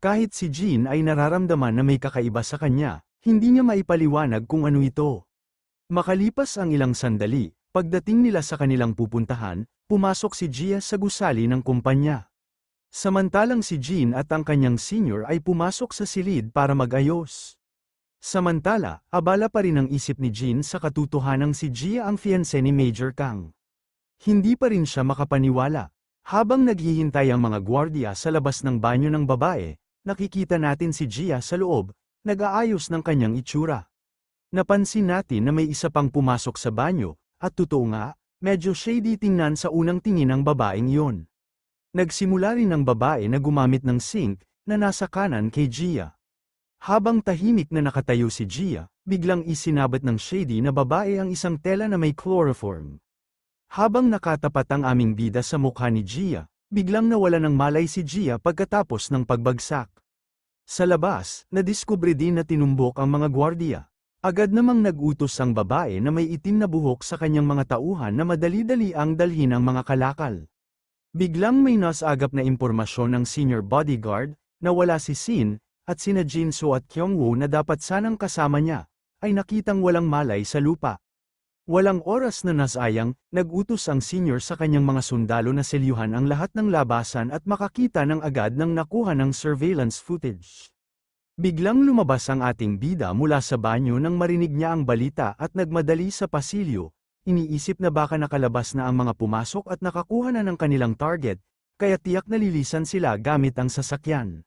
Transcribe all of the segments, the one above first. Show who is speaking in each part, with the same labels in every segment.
Speaker 1: Kahit si Jean ay nararamdaman na may kakaiba sa kanya, hindi niya maipaliwanag kung ano ito. Makalipas ang ilang sandali, pagdating nila sa kanilang pupuntahan, pumasok si Gia sa gusali ng kumpanya. Samantalang si Jean at ang kanyang senior ay pumasok sa silid para mag-ayos. Samantala, abala pa rin ang isip ni Jean sa katotohanang si Gia ang fiancé ni Major Kang. Hindi pa rin siya makapaniwala. Habang naghihintay ang mga gwardiya sa labas ng banyo ng babae, nakikita natin si Gia sa loob, nag-aayos ng kanyang itsura. Napansin natin na may isa pang pumasok sa banyo, at totoo nga, medyo shady tingnan sa unang tingin ng babaeng iyon. Nagsimula rin ang babae na gumamit ng sink, na nasa kanan kay Gia. Habang tahimik na nakatayo si Gia, biglang isinabat ng shady na babae ang isang tela na may chloroform. Habang nakatapat ang aming bida sa mukha ni Gia, biglang nawala ng malay si Gia pagkatapos ng pagbagsak. Sa labas, nadiskubre din na tinumbok ang mga gwardiya. Agad namang nag-utos ang babae na may itim na buhok sa kanyang mga tauhan na madali-dali ang dalhin ang mga kalakal. Biglang may nasagap na impormasyon ng senior bodyguard, na wala si Sin, at sina Jinso at Kyungwoo na dapat sanang kasama niya, ay nakitang walang malay sa lupa. Walang oras na nasayang, nag-utos ang senior sa kanyang mga sundalo na selyuhan ang lahat ng labasan at makakita ng agad ng nakuha ng surveillance footage. Biglang lumabas ang ating bida mula sa banyo nang marinig niya ang balita at nagmadali sa pasilyo, iniisip na baka nakalabas na ang mga pumasok at nakakuha na ng kanilang target, kaya tiyak na lilisan sila gamit ang sasakyan.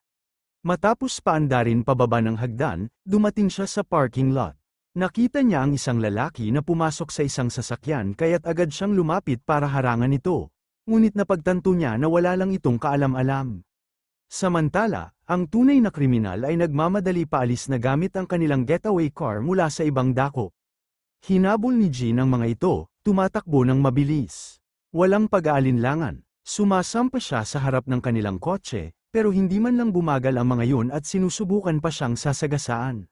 Speaker 1: Matapos paandarin pababa ng hagdan, dumating siya sa parking lot. Nakita niya ang isang lalaki na pumasok sa isang sasakyan kaya't agad siyang lumapit para harangan ito, ngunit napagtanto niya na wala lang itong kaalam-alam. Samantala, ang tunay na kriminal ay nagmamadali paalis na gamit ang kanilang getaway car mula sa ibang dako. Hinabol ni Jean ang mga ito, tumatakbo ng mabilis. Walang pag-aalinlangan, sumasampa siya sa harap ng kanilang kotse, pero hindi man lang bumagal ang mga yun at sinusubukan pa siyang sasagasaan.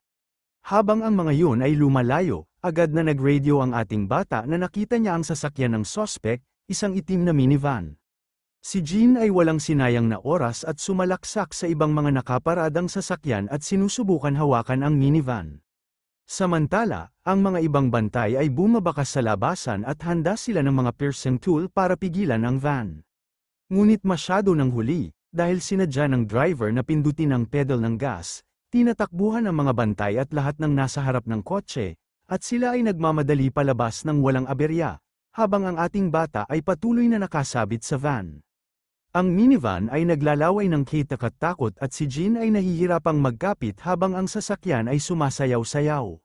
Speaker 1: Habang ang mga yun ay lumalayo, agad na nag-radio ang ating bata na nakita niya ang sasakyan ng sospek, isang itim na minivan. Si Jean ay walang sinayang na oras at sumalaksak sa ibang mga nakaparadang sasakyan at sinusubukan hawakan ang minivan. Samantala, ang mga ibang bantay ay bumabakas sa labasan at handa sila ng mga piercing tool para pigilan ang van. Ngunit masyado nang huli, dahil sinadya ng driver na pindutin ang pedal ng gas, tinatakbuhan ang mga bantay at lahat ng nasa harap ng kotse, at sila ay nagmamadali palabas ng walang aberya, habang ang ating bata ay patuloy na nakasabit sa van. Ang minivan ay naglalaway ng takot at si Jean ay nahihirapang magkapit habang ang sasakyan ay sumasayaw-sayaw.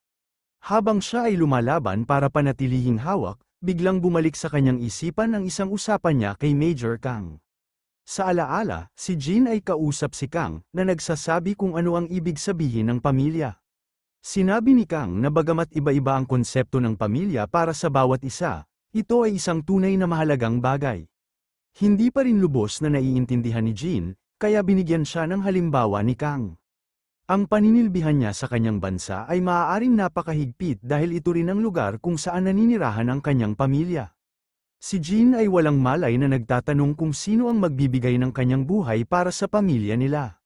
Speaker 1: Habang siya ay lumalaban para panatilihing hawak, biglang bumalik sa kanyang isipan ang isang usapan niya kay Major Kang. Sa alaala, si Jean ay kausap si Kang na nagsasabi kung ano ang ibig sabihin ng pamilya. Sinabi ni Kang na bagamat iba-iba ang konsepto ng pamilya para sa bawat isa, ito ay isang tunay na mahalagang bagay. Hindi pa rin lubos na naiintindihan ni Jean, kaya binigyan siya ng halimbawa ni Kang. Ang paninilbihan niya sa kanyang bansa ay maaaring napakahigpit dahil ito rin ang lugar kung saan naninirahan ang kanyang pamilya. Si Jean ay walang malay na nagtatanong kung sino ang magbibigay ng kanyang buhay para sa pamilya nila.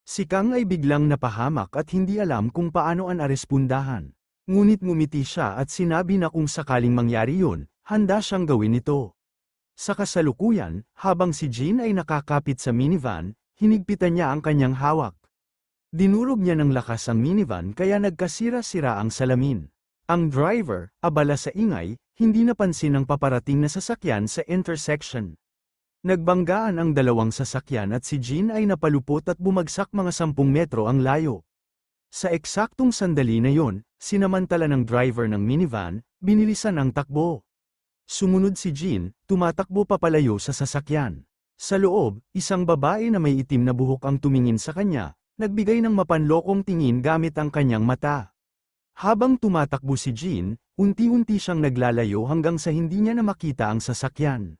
Speaker 1: Si Kang ay biglang napahamak at hindi alam kung paano arespondahan. Ngunit ngumiti siya at sinabi na kung sakaling mangyari yun, handa siyang gawin ito. Sa kasalukuyan, habang si Jean ay nakakapit sa minivan, hinigpitan niya ang kanyang hawak. Dinurog niya ng lakas ang minivan kaya nagkasira-sira ang salamin. Ang driver, abala sa ingay, hindi napansin ang paparating na sasakyan sa intersection. Nagbanggaan ang dalawang sasakyan at si Jean ay napalupot at bumagsak mga 10 metro ang layo. Sa eksaktong sandali na yon, sinamantala ng driver ng minivan, binilisan ang takbo. Sumunod si Jean, tumatakbo papalayo sa sasakyan. Sa loob, isang babae na may itim na buhok ang tumingin sa kanya, nagbigay ng mapanlokong tingin gamit ang kanyang mata. Habang tumatakbo si Jean, unti-unti siyang naglalayo hanggang sa hindi niya na makita ang sasakyan.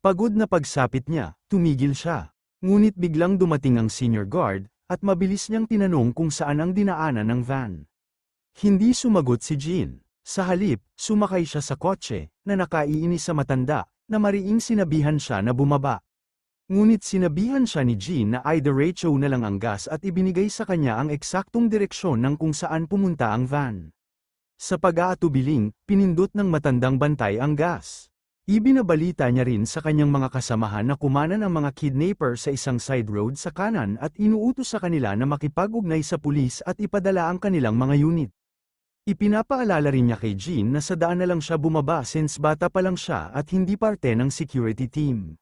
Speaker 1: Pagod na pagsapit niya, tumigil siya. Ngunit biglang dumating ang senior guard, at mabilis niyang tinanong kung saan ang dinaanan ng van. Hindi sumagot si Jean. Sa halip, sumakay siya sa kotse, na nakaiinis sa matanda, na mariing sinabihan siya na bumaba. Ngunit sinabihan siya ni Jean na idiretso na lang ang gas at ibinigay sa kanya ang eksaktong direksyon ng kung saan pumunta ang van. Sa pag-aatubiling, pinindot ng matandang bantay ang gas. Ibinabalita niya rin sa kanyang mga kasamahan na kumanan ang mga kidnapper sa isang side road sa kanan at inuutos sa kanila na makipag-ugnay sa pulis at ipadala ang kanilang mga unit. Ipinapaalala rin niya kay Jean na sa daan na lang siya bumaba since bata pa lang siya at hindi parte ng security team.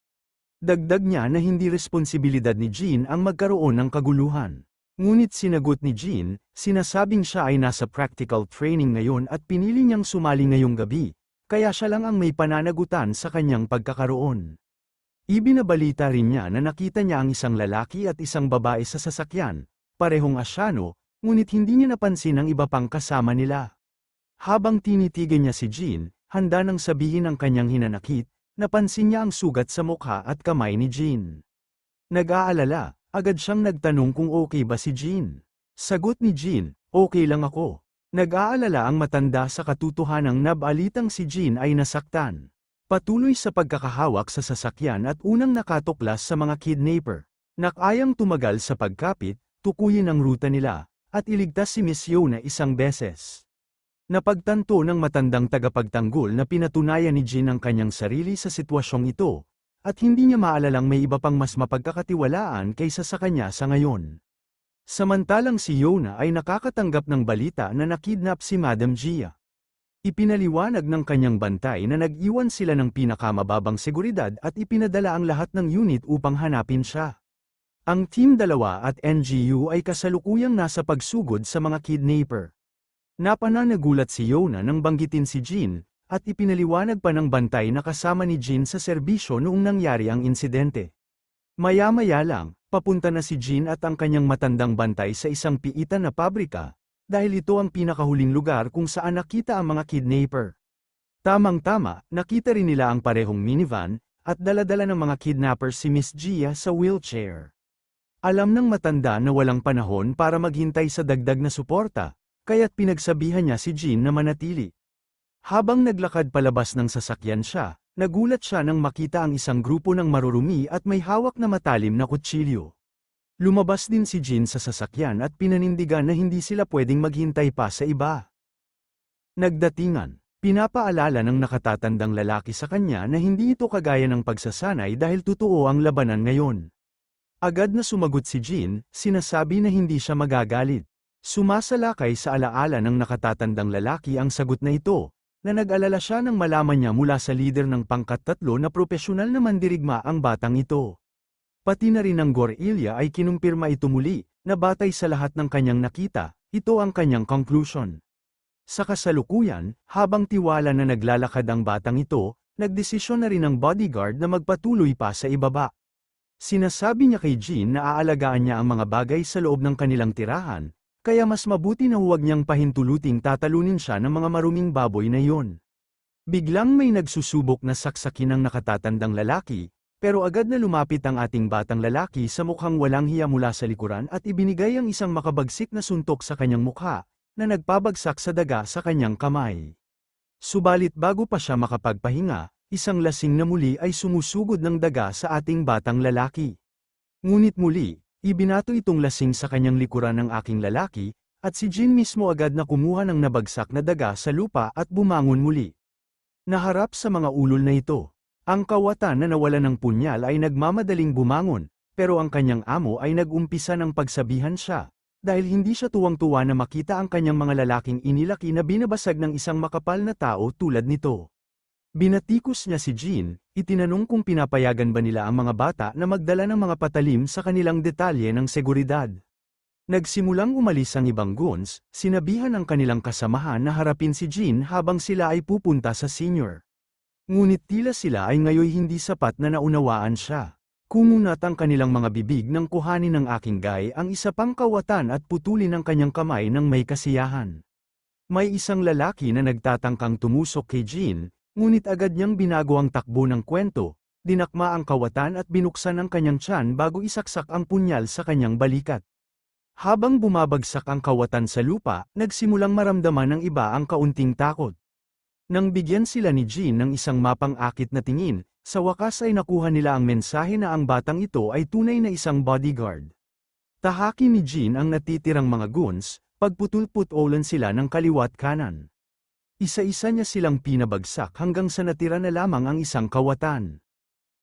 Speaker 1: Dagdag niya na hindi responsibilidad ni Jean ang magkaroon ng kaguluhan. Ngunit sinagot ni Jean, sinasabing siya ay nasa practical training ngayon at pinili niyang sumali ngayong gabi, kaya siya lang ang may pananagutan sa kanyang pagkakaroon. Ibinabalita rin niya na nakita niya ang isang lalaki at isang babae sa sasakyan, parehong Asyano, ngunit hindi niya napansin ang iba pang kasama nila. Habang tinitigan niya si Jean, handa nang sabihin ang kanyang hinanakit, napansin niya ang sugat sa mukha at kamay ni Jean. Nag-aalala, agad siyang nagtanong kung okay ba si Jean. Sagot ni Jean, okay lang ako. Nag-aalala ang matanda sa katotohanang nabalitang si Jean ay nasaktan. Patuloy sa pagkakahawak sa sasakyan at unang nakatuklas sa mga kidnapper. Nakayang tumagal sa pagkapit, tukuyin ang ruta nila, at iligtas si Miss Yona isang beses. Napagtanto ng matandang tagapagtanggol na pinatunayan ni Jean ang kanyang sarili sa sitwasyong ito, at hindi niya maalalang may iba pang mas mapagkakatiwalaan kaysa sa kanya sa ngayon. Samantalang si Yona ay nakakatanggap ng balita na nakidnap si Madam Gia. Ipinaliwanag ng kanyang bantay na nag-iwan sila ng pinakamababang seguridad at ipinadala ang lahat ng unit upang hanapin siya. Ang Team 2 at NGU ay kasalukuyang nasa pagsugod sa mga kidnapper. Napananagulat si Yona nang banggitin si Jean, at ipinaliwanag pa ng bantay na kasama ni Jean sa serbisyo noong nangyari ang insidente. Maya-maya lang, papunta na si Jean at ang kanyang matandang bantay sa isang piitan na pabrika, dahil ito ang pinakahuling lugar kung saan nakita ang mga kidnapper. Tamang-tama, nakita rin nila ang parehong minivan, at dala-dala ng mga kidnapper si Miss Gia sa wheelchair. Alam ng matanda na walang panahon para maghintay sa dagdag na suporta, kaya't pinagsabihan niya si Jean na manatili. Habang naglakad palabas ng sasakyan siya, nagulat siya nang makita ang isang grupo ng marurumi at may hawak na matalim na kutsilyo. Lumabas din si Jean sa sasakyan at pinanindigan na hindi sila pwedeng maghintay pa sa iba. Nagdatingan, pinapaalala ng nakatatandang lalaki sa kanya na hindi ito kagaya ng pagsasanay dahil totoo ang labanan ngayon. Agad na sumagot si Jean, sinasabi na hindi siya magagalit. Sumasalakay sa alaala ng nakatatandang lalaki ang sagot na ito, na nag-alala siya nang malaman niya mula sa lider ng pangkat-3 na propesyonal na mandirigma ang batang ito. Pati na rin ang Gorilla ay kinumpirma ito muli, na batay sa lahat ng kanyang nakita, ito ang kanyang conclusion. Sa kasalukuyan, habang tiwala na naglalakad ang batang ito, nagdesisyon na rin ang bodyguard na magpatuloy pa sa ibaba. Sinasabi niya kay Jean na aalagaan niya ang mga bagay sa loob ng kanilang tirahan, kaya mas mabuti na huwag niyang pahintuluting tatalunin siya ng mga maruming baboy na iyon. Biglang may nagsusubok na saksakin ng nakatatandang lalaki, pero agad na lumapit ang ating batang lalaki sa mukhang walang hiya mula sa likuran at ibinigay ang isang makabagsik na suntok sa kanyang mukha, na nagpabagsak sa daga sa kanyang kamay. Subalit bago pa siya makapagpahinga, isang lasing na muli ay sumusugod ng daga sa ating batang lalaki. Ngunit muli, ibinato itong lasing sa kanyang likuran ng aking lalaki, at si Jean mismo agad na kumuha ng nabagsak na daga sa lupa at bumangon muli. Naharap sa mga ulol na ito, ang kawatan na nawala ng punyal ay nagmamadaling bumangon, pero ang kanyang amo ay nag-umpisa ng pagsabihan siya, dahil hindi siya tuwang-tuwa na makita ang kanyang mga lalaking inilaki na binabasag ng isang makapal na tao tulad nito. Binatikos niya si Jean, itinanong kung pinapayagan ba nila ang mga bata na magdala ng mga patalim sa kanilang detalye ng seguridad. Nagsimulang umalis ang ibang goons, sinabihan ang kanilang kasamahan na harapin si Jean habang sila ay pupunta sa senior. Ngunit tila sila ay ngayoy hindi sapat na naunawaan siya. Kumunat ang kanilang mga bibig nang kuhanin ng aking guy ang isa pang kawatan at putulin ang kanyang kamay ng may kasiyahan. May isang lalaki na nagtatangkang tumusok kay Jean, ngunit agad niyang binago ang takbo ng kwento, dinakma ang kawatan at binuksan ang kanyang tiyan bago isaksak ang punyal sa kanyang balikat. Habang bumabagsak ang kawatan sa lupa, nagsimulang maramdaman ng iba ang kaunting takot. Nang bigyan sila ni Jean ng isang mapang-akit na tingin, sa wakas ay nakuha nila ang mensahe na ang batang ito ay tunay na isang bodyguard. Tahaki ni Jean ang natitirang mga goons, pagputol-putolan sila ng kaliwat kanan. Isa-isa niya silang pinabagsak hanggang sa natira na lamang ang isang kawatan.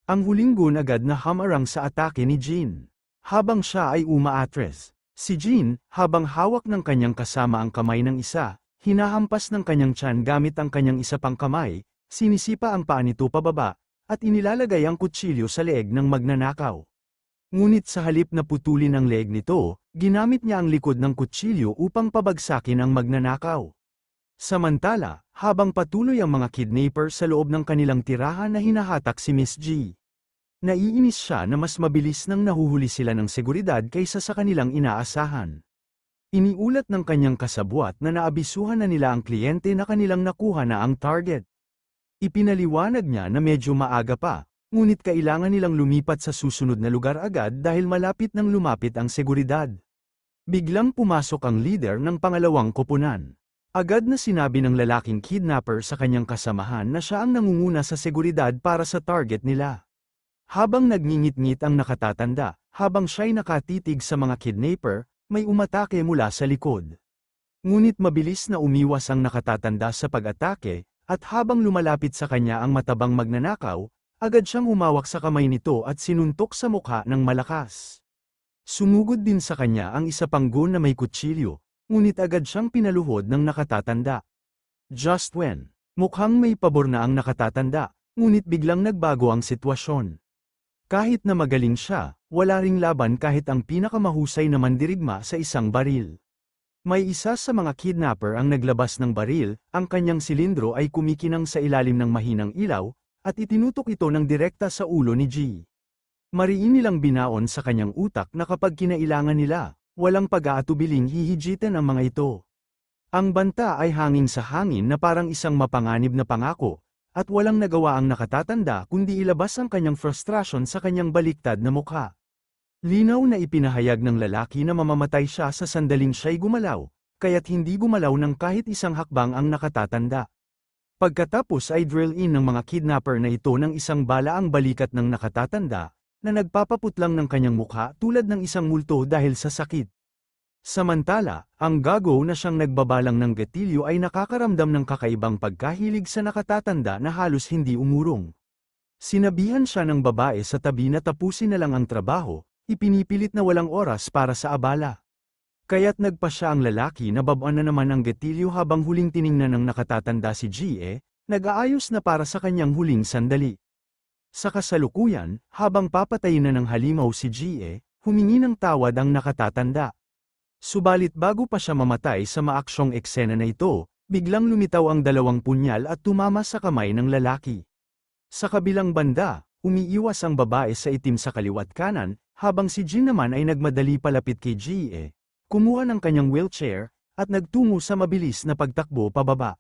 Speaker 1: Ang huling goon agad na hamarang sa atake ni Jean. Habang siya ay umaatres, si Jean, habang hawak ng kanyang kasama ang kamay ng isa, hinahampas ng kanyang tiyan gamit ang kanyang isa pang kamay, sinisipa ang paa nito pababa, at inilalagay ang kutsilyo sa leeg ng magnanakaw. Ngunit sa halip na putulin ang leeg nito, ginamit niya ang likod ng kutsilyo upang pabagsakin ang magnanakaw. Samantala, habang patuloy ang mga kidnapper sa loob ng kanilang tirahan na hinahatak si Miss G. Naiinis siya na mas mabilis nang nahuhuli sila ng seguridad kaysa sa kanilang inaasahan. Iniulat ng kanyang kasabwat na naabisuhan na nila ang kliyente na kanilang nakuha na ang target. Ipinaliwanag niya na medyo maaga pa, ngunit kailangan nilang lumipat sa susunod na lugar agad dahil malapit nang lumapit ang seguridad. Biglang pumasok ang leader ng pangalawang koponan. Agad na sinabi ng lalaking kidnapper sa kanyang kasamahan na siya ang nangunguna sa seguridad para sa target nila. Habang nagngingit-ngit ang nakatatanda, habang siya'y nakatitig sa mga kidnapper, may umatake mula sa likod. Ngunit mabilis na umiwas ang nakatatanda sa pag-atake, at habang lumalapit sa kanya ang matabang magnanakaw, agad siyang humawak sa kamay nito at sinuntok sa mukha ng malakas. Sumugod din sa kanya ang isa pang goon na may kutsilyo, ngunit agad siyang pinaluhod ng nakatatanda. Just when, mukhang may pabor na ang nakatatanda, ngunit biglang nagbago ang sitwasyon. Kahit na magaling siya, wala ring laban kahit ang pinakamahusay na mandirigma sa isang baril. May isa sa mga kidnapper ang naglabas ng baril, ang kanyang silindro ay kumikinang sa ilalim ng mahinang ilaw, at itinutok ito ng direkta sa ulo ni G. Mariin nilang binaon sa kanyang utak na kapag kinailangan nila, walang pag-aatubiling hihijitan ang mga ito. Ang banta ay hanging sa hangin na parang isang mapanganib na pangako, at walang nagawa ang nakatatanda kundi ilabas ang kanyang frustrasyon sa kanyang baliktad na mukha. Linaw na ipinahayag ng lalaki na mamamatay siya sa sandaling siya'y gumalaw, kaya't hindi gumalaw ng kahit isang hakbang ang nakatatanda. Pagkatapos ay drill in ng mga kidnapper na ito ng isang bala ang balikat ng nakatatanda, na nagpapaputlang ng kanyang mukha tulad ng isang multo dahil sa sakit. Samantala, ang gago na siyang nagbabalang ng gatilyo ay nakakaramdam ng kakaibang pagkahilig sa nakatatanda na halos hindi umurong. Sinabihan siya ng babae sa tabi na tapusin na lang ang trabaho, ipinipilit na walang oras para sa abala. Kaya't nagpa siya ang lalaki na babaan na naman ang gatilyo habang huling tiningnan ng nakatatanda si G.E., nag-aayos na para sa kanyang huling sandali. Sa kasalukuyan, habang papatayin na ng halimaw si G.E., humingi ng tawad ang nakatatanda. Subalit bago pa siya mamatay sa maaksyong eksena na ito, biglang lumitaw ang dalawang punyal at tumama sa kamay ng lalaki. Sa kabilang banda, umiiwas ang babae sa itim sa kaliwat kanan, habang si Jean naman ay nagmadali palapit kay G.E., kumuha ng kanyang wheelchair, at nagtungo sa mabilis na pagtakbo pababa.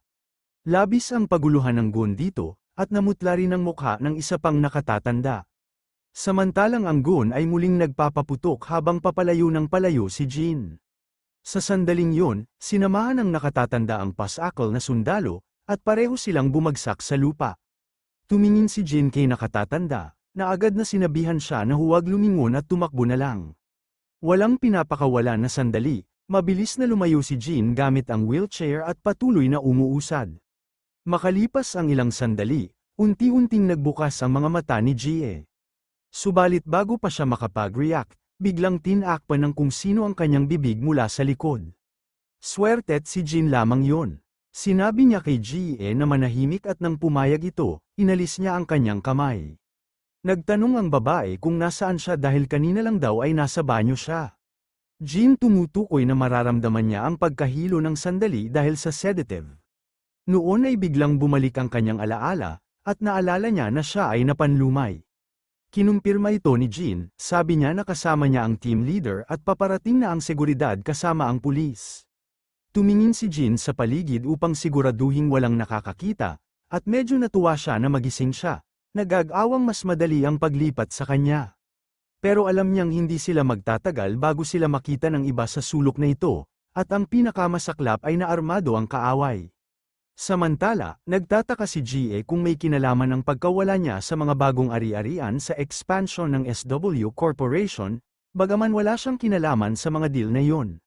Speaker 1: Labis ang paguluhan ng goon dito, at namutla rin ang mukha ng isa pang nakatatanda. Samantalang ang goon ay muling nagpapaputok habang papalayo ng palayo si Jean. Sa sandaling yun, sinamahan ng nakatatanda ang pasakal na sundalo, at pareho silang bumagsak sa lupa. Tumingin si Jean kay nakatatanda, na agad na sinabihan siya na huwag lumingon at tumakbo na lang. Walang pinapakawala na sandali, mabilis na lumayo si Jean gamit ang wheelchair at patuloy na umuusad. Makalipas ang ilang sandali, unti-unting nagbukas ang mga mata ni G.E. Subalit bago pa siya makapag-react, biglang tinakpan ng kung sino ang kanyang bibig mula sa likod. Swertet si Jean lamang yon. Sinabi niya kay G.E. na manahimik at nang pumayag ito, inalis niya ang kanyang kamay. Nagtanong ang babae kung nasaan siya dahil kanina lang daw ay nasa banyo siya. Jean tumutukoy na mararamdaman niya ang pagkahilo ng sandali dahil sa sedative. Noon ay biglang bumalik ang kanyang alaala, at naalala niya na siya ay napanlumay. Kinumpirma ito ni Jean, sabi niya na kasama niya ang team leader at paparating na ang seguridad kasama ang pulis. Tumingin si Jean sa paligid upang siguraduhing walang nakakakita, at medyo natuwa siya na magising siya, nag-aawang mas madali ang paglipat sa kanya. Pero alam niyang hindi sila magtatagal bago sila makita ng iba sa sulok na ito, at ang pinakamasaklap ay naarmado ang kaaway. Samantala, nagtataka si Gia kung may kinalaman ang pagkawala niya sa mga bagong ari-arian sa expansion ng SW Corporation, bagaman wala siyang kinalaman sa mga deal na yon.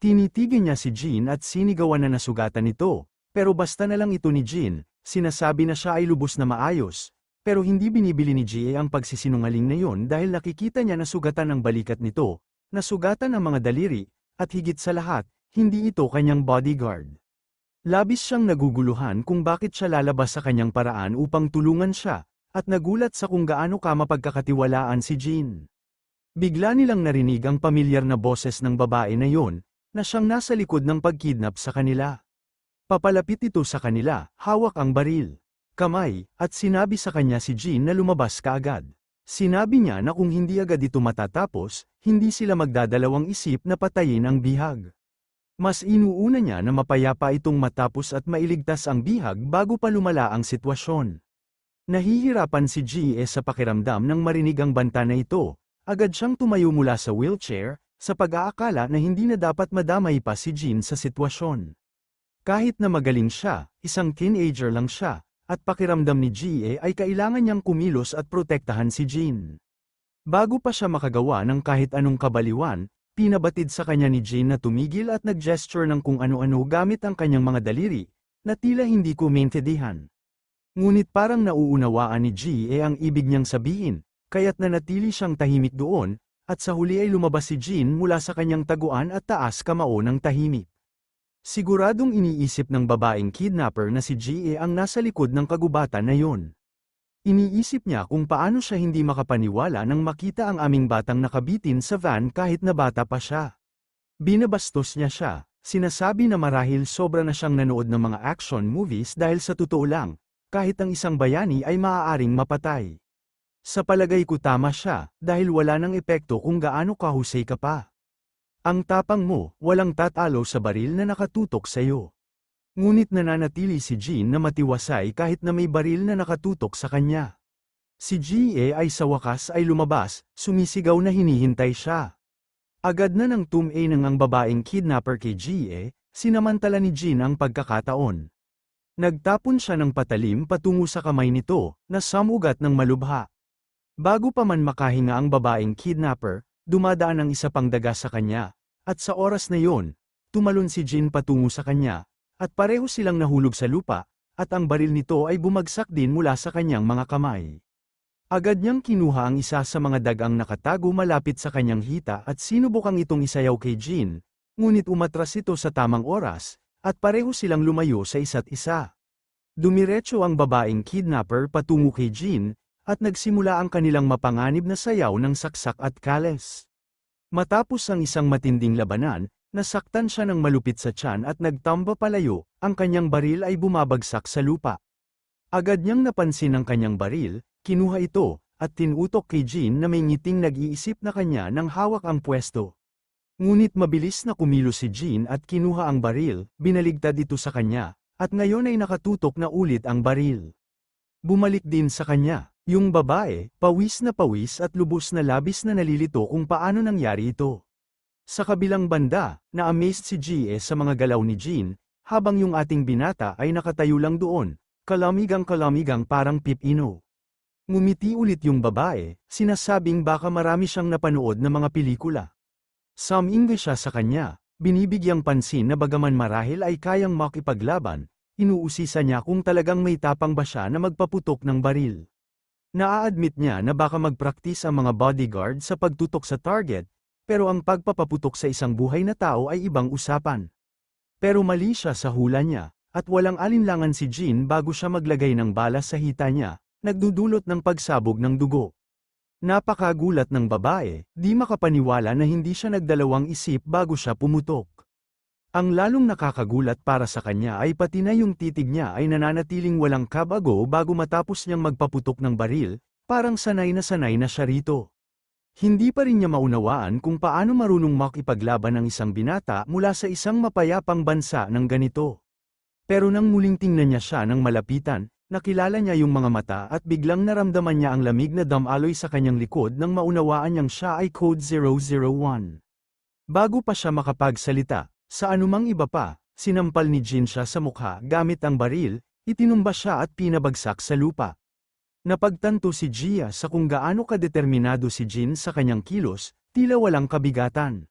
Speaker 1: Tinitigan niya si Jean at sinigawan na nasugatan ito, pero basta na lang ito ni Jean, sinasabi na siya ay lubos na maayos, pero hindi binibili ni Gia ang pagsisinungaling na yon dahil nakikita niya na sugatan ang balikat nito, nasugatan ang mga daliri, at higit sa lahat, hindi ito kanyang bodyguard. Labis siyang naguguluhan kung bakit siya lalabas sa kanyang paraan upang tulungan siya, at nagulat sa kung gaano ka mapagkakatiwalaan si Jean. Bigla nilang narinig ang pamilyar na boses ng babae na yon, na siyang nasa likod ng pagkidnap sa kanila. Papalapit ito sa kanila, hawak ang baril, kamay, at sinabi sa kanya si Jean na lumabas kaagad. Sinabi niya na kung hindi agad ito matatapos, hindi sila magdadalawang isip na patayin ang bihag. Mas inuuna niya na mapayapa itong matapos at mailigtas ang bihag bago pa lumala ang sitwasyon. Nahihirapan si Gia sa pakiramdam nang marinig ang banta na ito, agad siyang tumayo mula sa wheelchair, sa pag-aakala na hindi na dapat madamay pa si Jean sa sitwasyon. Kahit na magaling siya, isang teenager lang siya, at pakiramdam ni Gia ay kailangan niyang kumilos at protektahan si Jean. Bago pa siya makagawa ng kahit anong kabaliwan, pinabatid sa kanya ni Jean na tumigil at nag-gesture ng kung ano-ano gamit ang kanyang mga daliri, na tila hindi ko maintindihan. Ngunit parang nauunawaan ni Gia ang ibig niyang sabihin, kaya't nanatili siyang tahimik doon, at sa huli ay lumabas si Jean mula sa kanyang taguan at taas kamao ng tahimik. Siguradong iniisip ng babaeng kidnapper na si Gia ang nasa likod ng kagubatan na yon. Iniisip niya kung paano siya hindi makapaniwala nang makita ang aming batang nakabitin sa van kahit na bata pa siya. Binabastos niya siya, sinasabi na marahil sobra na siyang nanood ng mga action movies dahil sa totoo lang, kahit ang isang bayani ay maaaring mapatay. Sa palagay ko tama siya, dahil wala nang epekto kung gaano kahusay ka pa. Ang tapang mo, walang tatalo sa baril na nakatutok sa iyo. Ngunit nananatili si Jean na matiwasay kahit na may baril na nakatutok sa kanya. Si Gia ay sa wakas ay lumabas, sumisigaw na hinihintay siya. Agad na nang tum-a ng babaeng kidnapper kay Gia, sinamantala ni Jean ang pagkakataon. Nagtapon siya ng patalim patungo sa kamay nito, na samugat ng malubha. Bago pa man makahinga ang babaeng kidnapper, dumadaan ang isa pang daga sa kanya, at sa oras na yon, tumalon si Jean patungo sa kanya, at pareho silang nahulog sa lupa, at ang baril nito ay bumagsak din mula sa kanyang mga kamay. Agad niyang kinuha ang isa sa mga dagang nakatago malapit sa kanyang hita at sinubukang itong isayaw kay Jean, ngunit umatras ito sa tamang oras, at pareho silang lumayo sa isa't isa. Dumiretso ang babaeng kidnapper patungo kay Jean, at nagsimula ang kanilang mapanganib na sayaw ng saksak at kales. Matapos ang isang matinding labanan, nasaktan siya ng malupit sa tiyan at nagtamba palayo, ang kanyang baril ay bumabagsak sa lupa. Agad niyang napansin ang kanyang baril, kinuha ito, at tinutok kay Jean na may ngiting nag-iisip na kanya nang hawak ang pwesto. Ngunit mabilis na kumilos si Jean at kinuha ang baril, binaligtad ito sa kanya, at ngayon ay nakatutok na ulit ang baril. Bumalik din sa kanya, yung babae, pawis at lubos na labis na nalilito kung paano nangyari ito. Sa kabilang banda, na-amazed si Gia sa mga galaw ni Jean, habang yung ating binata ay nakatayo lang doon, kalamigang parang pipino. Ngumiti ulit yung babae, sinasabing baka marami siyang napanood na mga pelikula. Sumingga siya sa kanya, binibigyang pansin na bagaman marahil ay kayang makipaglaban, inuusisa niya kung talagang may tapang ba siya na magpaputok ng baril. Naa-admit niya na baka magpraktis ang mga bodyguard sa pagtutok sa target, pero ang pagpapaputok sa isang buhay na tao ay ibang usapan. Pero mali siya sa hula niya, at walang alinlangan si Jean bago siya maglagay ng bala sa hita niya, nagdudulot ng pagsabog ng dugo. Napakagulat ng babae, di makapaniwala na hindi siya nagdalawang isip bago siya pumutok. Ang lalong nakakagulat para sa kanya ay pati na yung titig niya ay nananatiling walang kabago bago matapos niyang magpaputok ng baril, parang sanay na siya rito. Hindi pa rin niya maunawaan kung paano marunong makipaglaban ang isang binata mula sa isang mapayapang bansa ng ganito. Pero nang muling tingnan niya siya ng malapitan, nakilala niya yung mga mata at biglang naramdaman niya ang lamig na damaloy sa kanyang likod nang maunawaan niyang siya ay Code 001. Bago pa siya makapagsalita, sa anumang iba pa, sinampal ni Jin siya sa mukha gamit ang baril, itinumba siya at pinabagsak sa lupa. Napagtanto si Gia sa kung gaano kadeterminado si Jin sa kanyang kilos, tila walang kabigatan.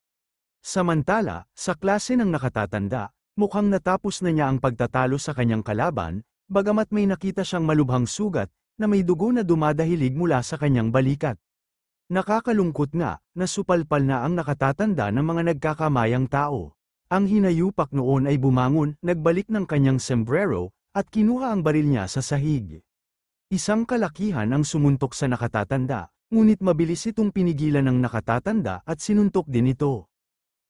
Speaker 1: Samantala, sa klase ng nakatatanda, mukhang natapos na niya ang pagtatalo sa kanyang kalaban, bagamat may nakita siyang malubhang sugat, na may dugo na dumadahilig mula sa kanyang balikat. Nakakalungkot nga, nasupalpal na ang nakatatanda ng mga nagkakamayang tao. Ang hinayupak noon ay bumangon, nagbalik ng kanyang sombrero, at kinuha ang baril niya sa sahig. Isang kalakihan ang sumuntok sa nakatatanda, ngunit mabilis itong pinigilan ng nakatatanda at sinuntok din ito.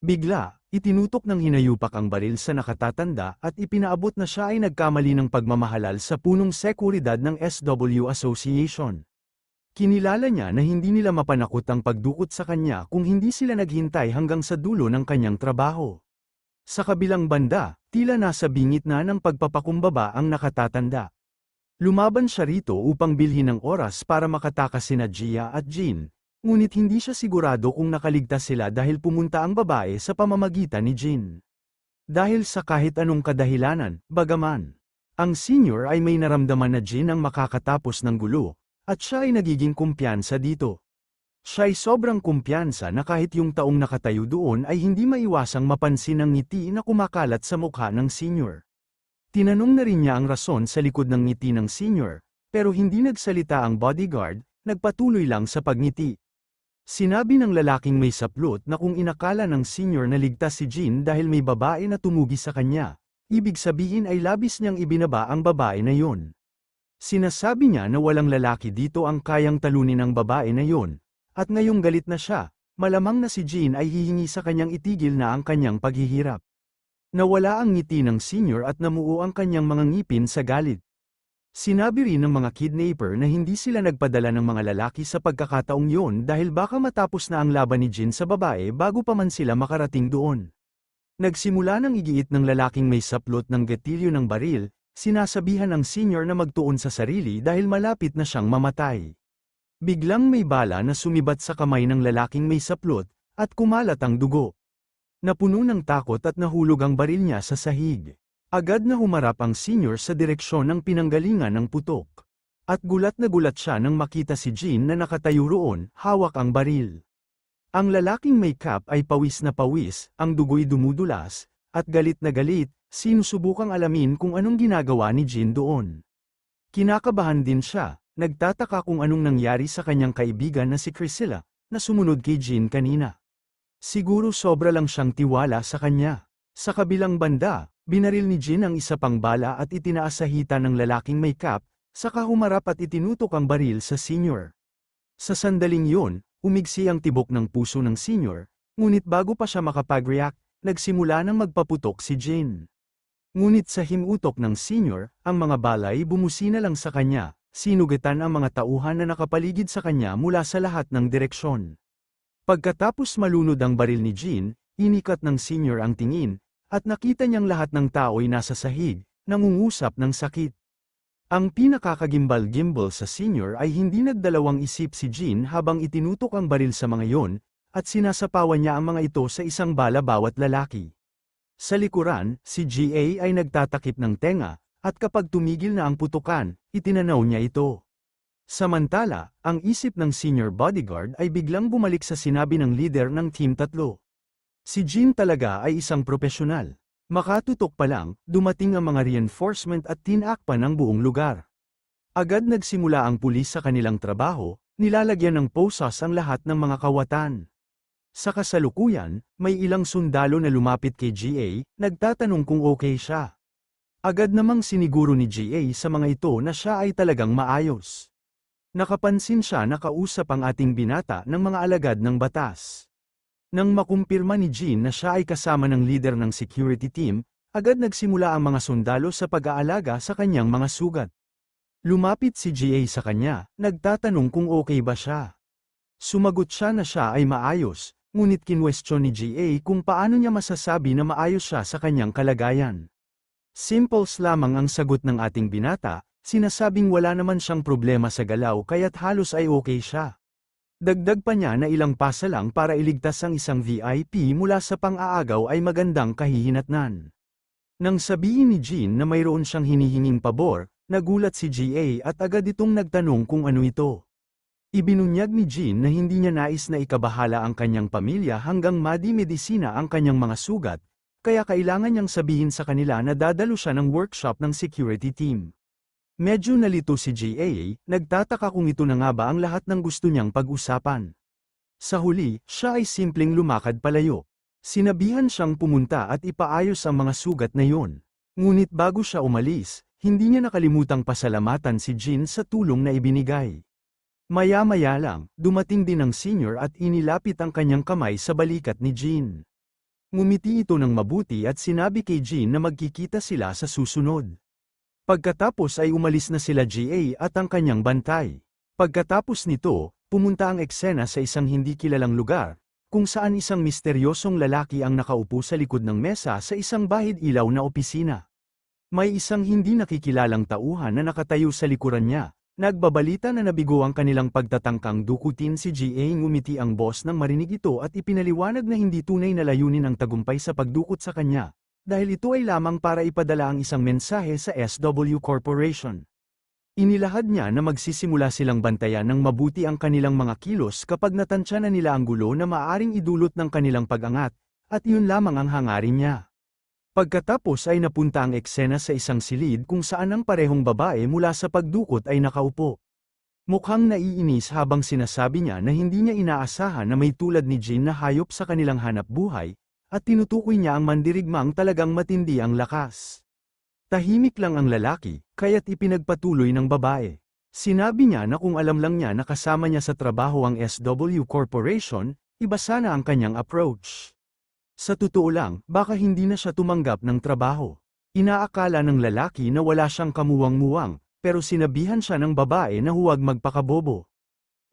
Speaker 1: Bigla, itinutok ng hinayupak ang baril sa nakatatanda at ipinaabot na siya ay nagkamali ng pagmamahalal sa punong seguridad ng SW Association. Kinilala niya na hindi nila mapanakot ang pagdukot sa kanya kung hindi sila naghintay hanggang sa dulo ng kanyang trabaho. Sa kabilang banda, tila nasa bingit na ng pagpapakumbaba ang nakatatanda. Lumaban siya rito upang bilhin ng oras para makatakas sina Gia at Jin, ngunit hindi siya sigurado kung nakaligtas sila dahil pumunta ang babae sa pamamagitan ni Jin. Dahil sa kahit anong kadahilanan, bagaman ang senior ay may naramdaman na Jin ang makakatapos ng gulo, at siya ay nagiging kumpiyansa dito. Siya ay sobrang kumpiyansa na kahit yung taong nakatayo doon ay hindi maiwasang mapansin ang ngiti na kumakalat sa mukha ng senior. Tinanong na rin niya ang rason sa likod ng ngiti ng senior, pero hindi nagsalita ang bodyguard, nagpatuloy lang sa pagngiti. Sinabi ng lalaking may saplot na kung inakala ng senior na ligtas si Jin dahil may babae na tumugi sa kanya, ibig sabihin ay labis niyang ibinaba ang babae na yon. Sinasabi niya na walang lalaki dito ang kayang talunin ang babae na yon, at ngayong galit na siya, malamang na si Jin ay hihingi sa kanyang itigil na ang kanyang paghihirap. Nawala ang ngiti ng senior at namuo ang kanyang mga ngipin sa galit. Sinabi rin ng mga kidnapper na hindi sila nagpadala ng mga lalaki sa pagkakataong yon dahil baka matapos na ang laban ni Jin sa babae bago pa man sila makarating doon. Nagsimula ng igiit ng lalaking may saplot ng gatilyo ng baril, sinasabihan ng senior na magtuon sa sarili dahil malapit na siyang mamatay. Biglang may bala na sumibat sa kamay ng lalaking may saplot, at kumalat ang dugo. Napuno ng takot at nahulog ang baril niya sa sahig. Agad na humarap ang senior sa direksyon ng pinanggalingan ng putok. At gulat na gulat siya nang makita si Jin na nakatayo roon, hawak ang baril. Ang lalaking may cap ay pawis na pawis, ang dugo'y dumudulas, at galit na galit, sinusubukang alamin kung anong ginagawa ni Jin doon. Kinakabahan din siya, nagtataka kung anong nangyari sa kanyang kaibigan na si Priscilla, na sumunod kay Jin kanina. Siguro sobra lang siyang tiwala sa kanya. Sa kabilang banda, binaril ni Jin ang isa pang bala at itinaas sa hita ng lalaking may cap, saka humarap at itinutok ang baril sa senior. Sa sandaling yun, umigsi ang tibok ng puso ng senior, ngunit bago pa siya makapag-react, nagsimula ng magpaputok si Jin. Ngunit sa himutok ng senior, ang mga balay bumusina lang sa kanya, sinugatan ang mga tauhan na nakapaligid sa kanya mula sa lahat ng direksyon. Pagkatapos malunod ang baril ni Jin, inikat ng senior ang tingin, at nakita niyang lahat ng tao'y nasa sahig, nangungusap ng sakit. Ang pinakakagimbal-gimbal sa senior ay hindi nagdalawang isip si Jin habang itinutok ang baril sa mga yon, at sinasapawan niya ang mga ito sa isang bala bawat lalaki. Sa likuran, si GA ay nagtatakip ng tenga, at kapag tumigil na ang putukan, itinanaw niya ito. Samantala, ang isip ng senior bodyguard ay biglang bumalik sa sinabi ng leader ng Team 3. Si Jin talaga ay isang propesyonal. Makatutok pa lang, dumating ang mga reinforcement at tinakpan ang buong lugar. Agad nagsimula ang pulis sa kanilang trabaho, nilalagyan ng posas ang lahat ng mga kawatan. Sa kasalukuyan, may ilang sundalo na lumapit kay GA, nagtatanong kung okay siya. Agad namang siniguro ni GA sa mga ito na siya ay talagang maayos. Nakapansin siya na kausap ang ating binata ng mga alagad ng batas. Nang makumpirma ni Jin na siya ay kasama ng leader ng security team, agad nagsimula ang mga sundalo sa pag-aalaga sa kanyang mga sugat. Lumapit si GA sa kanya, nagtatanong kung okay ba siya. Sumagot siya na siya ay maayos, ngunit kinwestiyon ni GA kung paano niya masasabi na maayos siya sa kanyang kalagayan. Simples lamang ang sagot ng ating binata, sinasabing wala naman siyang problema sa galaw kaya't halos ay okay siya. Dagdag pa niya na ilang pasa lang para iligtas ang isang VIP mula sa pang-aagaw ay magandang kahihinatnan. Nang sabihin ni Jean na mayroon siyang hinihinging pabor, nagulat si GA at agad itong nagtanong kung ano ito. Ibinunyag ni Jean na hindi niya nais na ikabahala ang kanyang pamilya hanggang medisina ang kanyang mga sugat, kaya kailangan niyang sabihin sa kanila na dadalo siya ng workshop ng security team. Medyo nalito si GA, nagtataka kung ito na nga ba ang lahat ng gusto niyang pag-usapan. Sa huli, siya ay simpleng lumakad palayo. Sinabihan siyang pumunta at ipaayos ang mga sugat na yon. Ngunit bago siya umalis, hindi niya nakalimutang pasalamatan si Jean sa tulong na ibinigay. Maya-maya lang, dumating din ang senior at inilapit ang kanyang kamay sa balikat ni Jean. Ngumiti ito ng mabuti at sinabi kay Jean na magkikita sila sa susunod. Pagkatapos ay umalis na sila GA at ang kanyang bantay. Pagkatapos nito, pumunta ang eksena sa isang hindi kilalang lugar, kung saan isang misteryosong lalaki ang nakaupo sa likod ng mesa sa isang bahid ilaw na opisina. May isang hindi nakikilalang tauhan na nakatayo sa likuran niya. Nagbabalita na nabigo ang kanilang pagtatangkang dukutin si GA. Ngumiti ang boss nang marinig ito at ipinaliwanag na hindi tunay na layunin ang tagumpay sa pagdukot sa kanya, dahil ito ay lamang para ipadala ang isang mensahe sa SW Corporation. Inilahad niya na magsisimula silang bantayan ng mabuti ang kanilang mga kilos kapag natansya na nila ang gulo na maaaring idulot ng kanilang pag-angat, at iyon lamang ang hangarin niya. Pagkatapos ay napunta ang eksena sa isang silid kung saan ang parehong babae mula sa pagdukot ay nakaupo. Mukhang naiinis habang sinasabi niya na hindi niya inaasahan na may tulad ni Jean na hayop sa kanilang hanap buhay, at tinutukoy niya ang mandirigmang talagang matindi ang lakas. Tahimik lang ang lalaki, kaya't ipinagpatuloy ng babae. Sinabi niya na kung alam lang niya na kasama niya sa trabaho ang SW Corporation, iba sana ang kanyang approach. Sa totoo lang, baka hindi na siya tumanggap ng trabaho. Inaakala ng lalaki na wala siyang kamuwang-muwang, pero sinabihan siya ng babae na huwag magpakabobo.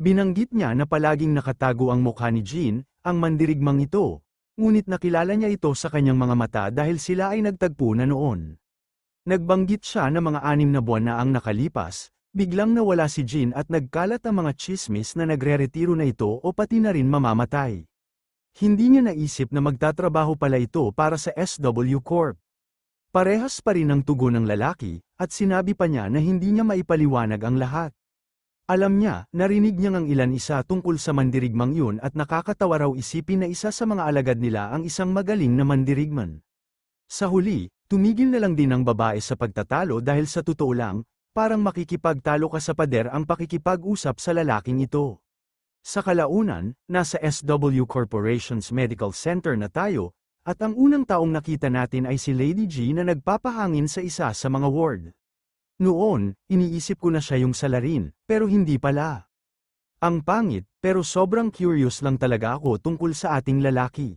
Speaker 1: Binanggit niya na palaging nakatago ang mukha ni Jean, ang mandirigmang ito, ngunit nakilala niya ito sa kanyang mga mata dahil sila ay nagtagpo na noon. Nagbanggit siya na mga 6 na buwan na ang nakalipas, biglang nawala si Jean at nagkalat ang mga tsismis na nagre-retiro na ito o pati na rin mamamatay. Hindi niya naisip na magtatrabaho pala ito para sa SW Corp. Parehas pa rin ang tugon ng lalaki, at sinabi pa niya na hindi niya maipaliwanag ang lahat. Alam niya, narinig niya ang ilan isa tungkol sa mandirigmang yun at nakakatawa raw isipin na isa sa mga alagad nila ang isang magaling na mandirigman. Sa huli, tumigil na lang din ang babae sa pagtatalo dahil sa totoo lang, parang makikipagtalo ka sa pader ang pakikipag-usap sa lalaking ito. Sa kalaunan, nasa SW Corporation's Medical Center na tayo, at ang unang taong nakita natin ay si Lady G na nagpapahangin sa isa sa mga ward. Noon, iniisip ko na siya yung salarin, pero hindi pala. Ang pangit, pero sobrang curious lang talaga ako tungkol sa ating lalaki.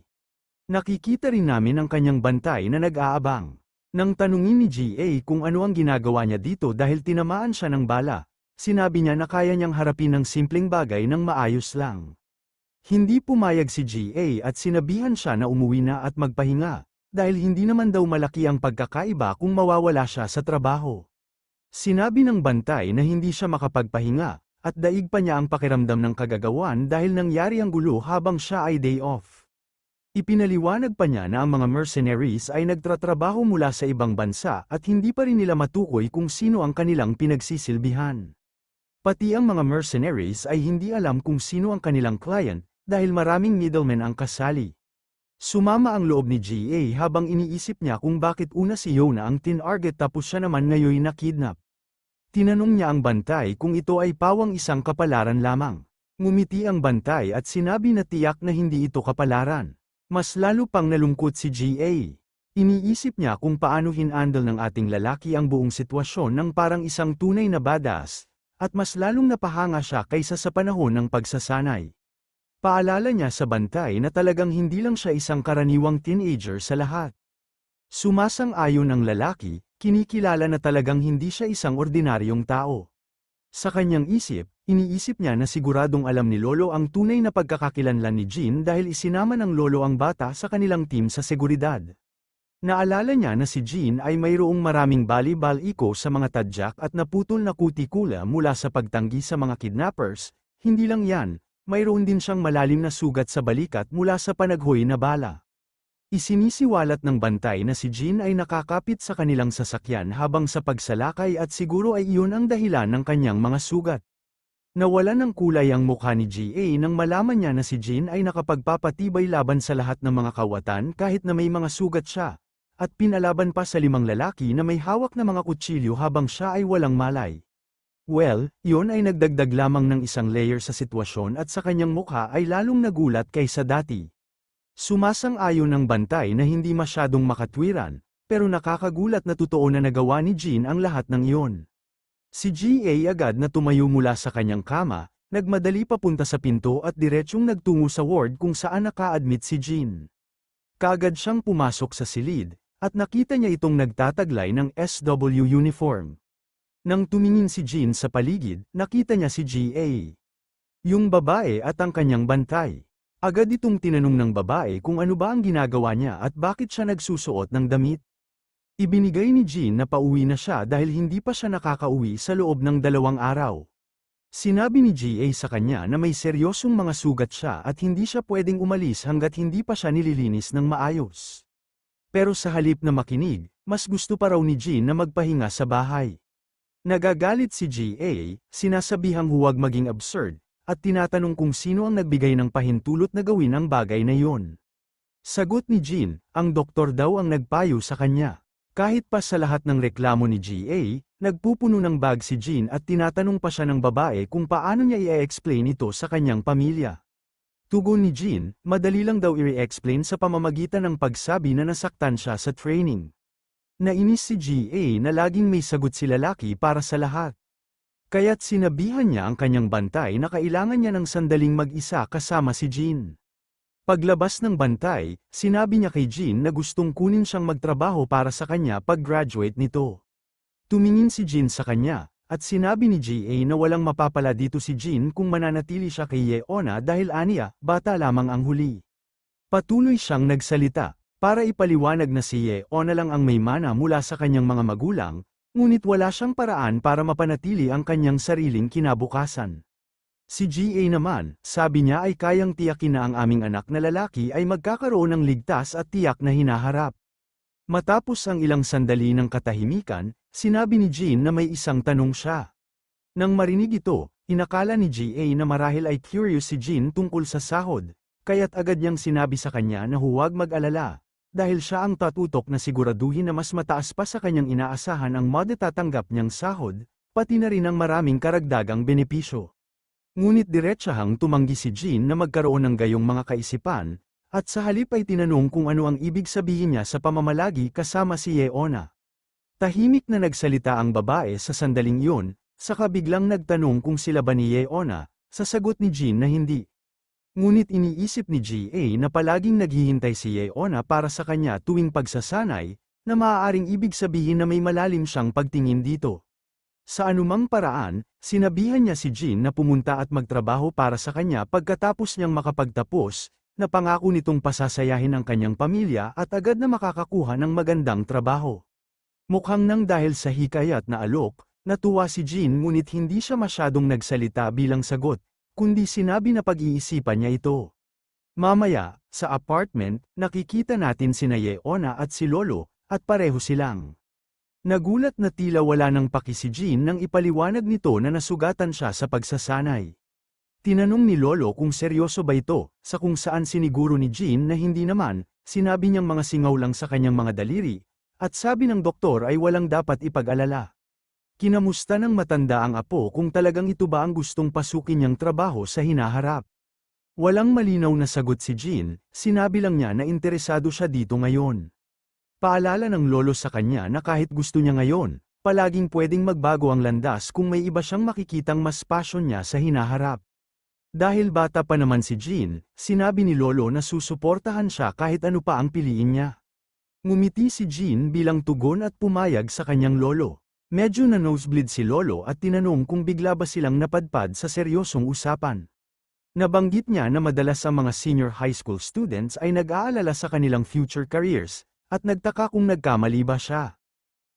Speaker 1: Nakikita rin namin ang kanyang bantay na nag-aabang. Nang tanungin ni GA kung ano ang ginagawa niya dito dahil tinamaan siya ng bala, sinabi niya na kaya niyang harapin ng simpleng bagay ng maayos lang. Hindi pumayag si GA at sinabihan siya na umuwi na at magpahinga, dahil hindi naman daw malaki ang pagkakaiba kung mawawala siya sa trabaho. Sinabi ng bantay na hindi siya makapagpahinga, at daig pa niya ang pakiramdam ng kagagawan dahil nangyari ang gulo habang siya ay day off. Ipinaliwanag pa niya na ang mga mercenaries ay nagtratrabaho mula sa ibang bansa at hindi pa rin nila matukoy kung sino ang kanilang pinagsisilbihan. Pati ang mga mercenaries ay hindi alam kung sino ang kanilang client, dahil maraming middlemen ang kasali. Sumama ang loob ni GA habang iniisip niya kung bakit una si Yona ang tinarget tapos siya naman ngayon nakidnap. Tinanong niya ang bantay kung ito ay pawang isang kapalaran lamang. Ngumiti ang bantay at sinabi na tiyak na hindi ito kapalaran. Mas lalo pang nalungkot si GA. Iniisip niya kung paano hinandle ng ating lalaki ang buong sitwasyon ng parang isang tunay na badass. At mas lalong napahanga siya kaysa sa panahon ng pagsasanay. Paalala niya sa bantay na talagang hindi lang siya isang karaniwang teenager sa lahat. Sumasang-ayon ang lalaki, kinikilala na talagang hindi siya isang ordinaryong tao. Sa kanyang isip, iniisip niya na siguradong alam ni Lolo ang tunay na pagkakakilanlan ni Jean dahil isinama ng Lolo ang bata sa kanilang team sa seguridad. Naalala niya na si Jean ay mayroong maraming bali-baliko sa mga tadyak at naputol na kutikula mula sa pagtanggi sa mga kidnappers. Hindi lang yan, mayroon din siyang malalim na sugat sa balikat mula sa panaghoy na bala. Isinisiwalat ng bantay na si Jean ay nakakapit sa kanilang sasakyan habang sa pagsalakay at siguro ay iyon ang dahilan ng kanyang mga sugat. Nawalan ng kulay ang mukha ni GA nang malaman niya na si Jean ay nakapagpapatibay laban sa lahat ng mga kawatan kahit na may mga sugat siya, at pinalaban pa sa 5 lalaki na may hawak na mga kutsilyo habang siya ay walang malay. Well, iyon ay nagdagdag lamang ng isang layer sa sitwasyon at sa kanyang mukha ay lalong nagulat kaysa dati. Sumasang-ayon ng bantay na hindi masyadong makatwiran, pero nakakagulat na totoo na nagawa ni Jean ang lahat ng iyon. Si GA agad na tumayo mula sa kanyang kama, nagmadali papunta sa pinto at diretsyong nagtungo sa ward kung saan naka-admit si Jean. Kaagad siyang pumasok sa silid, at nakita niya itong nagtataglay ng SW uniform. Nang tumingin si Jean sa paligid, nakita niya si GA. Yung babae at ang kanyang bantay. Agad itong tinanong ng babae kung ano ba ang ginagawa niya at bakit siya nagsusuot ng damit. Ibinigay ni Jean na pauwi na siya dahil hindi pa siya nakakauwi sa loob ng 2 araw. Sinabi ni GA sa kanya na may seryosong mga sugat siya at hindi siya pwedeng umalis hanggat hindi pa siya nililinis ng maayos. Pero sa halip na makinig, mas gusto pa raw ni Jean na magpahinga sa bahay. Nagagalit si GA, sinasabihang huwag maging absurd, at tinatanong kung sino ang nagbigay ng pahintulot na gawin ang bagay na iyon. Sagot ni Jean, ang doktor daw ang nagpayo sa kanya. Kahit pa sa lahat ng reklamo ni GA, nagpupuno ng bag si Jean at tinatanong pa siya ng babae kung paano niya i-explain ito sa kanyang pamilya. Tugon ni Jean, madali lang daw i-explain sa pamamagitan ng pagsabi na nasaktan siya sa training. Nainis si GA na laging may sagot si lalaki para sa lahat. Kaya't sinabihan niya ang kanyang bantay na kailangan niya ng sandaling mag-isa kasama si Jean. Paglabas ng bantay, sinabi niya kay Jean na gustong kunin siyang magtrabaho para sa kanya pag-graduate nito. Tumingin si Jean sa kanya, at sinabi ni GA na walang mapapala dito si Jean kung mananatili siya kay Yeona dahil aniya, bata lamang ang huli. Patuloy siyang nagsalita, para ipaliwanag na si Yeona lang ang may mana mula sa kanyang mga magulang, ngunit wala siyang paraan para mapanatili ang kanyang sariling kinabukasan. Si GA naman, sabi niya ay kayang tiyakin na ang aming anak na lalaki ay magkakaroon ng ligtas at tiyak na hinaharap. Matapos ang ilang sandali ng katahimikan, sinabi ni Jean na may isang tanong siya. Nang marinig ito, inakala ni GA na marahil ay curious si Jean tungkol sa sahod, kaya't agad niyang sinabi sa kanya na huwag mag-alala, dahil siya ang tatutok na siguraduhin na mas mataas pa sa kanyang inaasahan ang madatatanggap niyang sahod, pati na rin ang maraming karagdagang benepisyo. Ngunit diretsahang tumanggi si Jean na magkaroon ng gayong mga kaisipan, at sa halip ay tinanong kung ano ang ibig sabihin niya sa pamamalagi kasama si Yeona. Tahimik na nagsalita ang babae sa sandaling iyon, saka biglang nagtanong kung sila ba ni Yeona, sasagot ni Jean na hindi. Ngunit iniisip ni GA na palaging naghihintay si Yeona para sa kanya tuwing pagsasanay, na maaaring ibig sabihin na may malalim siyang pagtingin dito. Sa anumang paraan, sinabihan niya si Jean na pumunta at magtrabaho para sa kanya pagkatapos niyang makapagtapos, na pangako nitong pasasayahin ang kanyang pamilya at agad na makakakuha ng magandang trabaho. Mukhang nang dahil sa hikayat na alok, natuwa si Jean ngunit hindi siya masyadong nagsalita bilang sagot, kundi sinabi na pag-iisipan niya ito. Mamaya, sa apartment, nakikita natin sina Yeona at si Lolo, at pareho silang. Nagulat na tila wala nang paki si Jean nang ipaliwanag nito na nasugatan siya sa pagsasanay. Tinanong ni Lolo kung seryoso ba ito, sa kung saan siniguro ni Jean na hindi naman, sinabi niyang mga singaw lang sa kanyang mga daliri, at sabi ng doktor ay walang dapat ipag-alala. Kinamusta ng matanda ang apo kung talagang ito ba ang gustong pasukin niyang trabaho sa hinaharap. Walang malinaw na sagot si Jean, sinabi lang niya na interesado siya dito ngayon. Paalala ng lolo sa kanya na kahit gusto niya ngayon, palaging pwedeng magbago ang landas kung may iba siyang makikitang mas passion niya sa hinaharap. Dahil bata pa naman si Jean, sinabi ni Lolo na susuportahan siya kahit ano pa ang piliin niya. Ngumiti si Jean bilang tugon at pumayag sa kanyang lolo. Medyo na nosebleed si Lolo at tinanong kung bigla ba silang napadpad sa seryosong usapan. Nabanggit niya na madalas ang mga senior high school students ay nag-aalala sa kanilang future careers, at nagtaka kung nagkamali ba siya.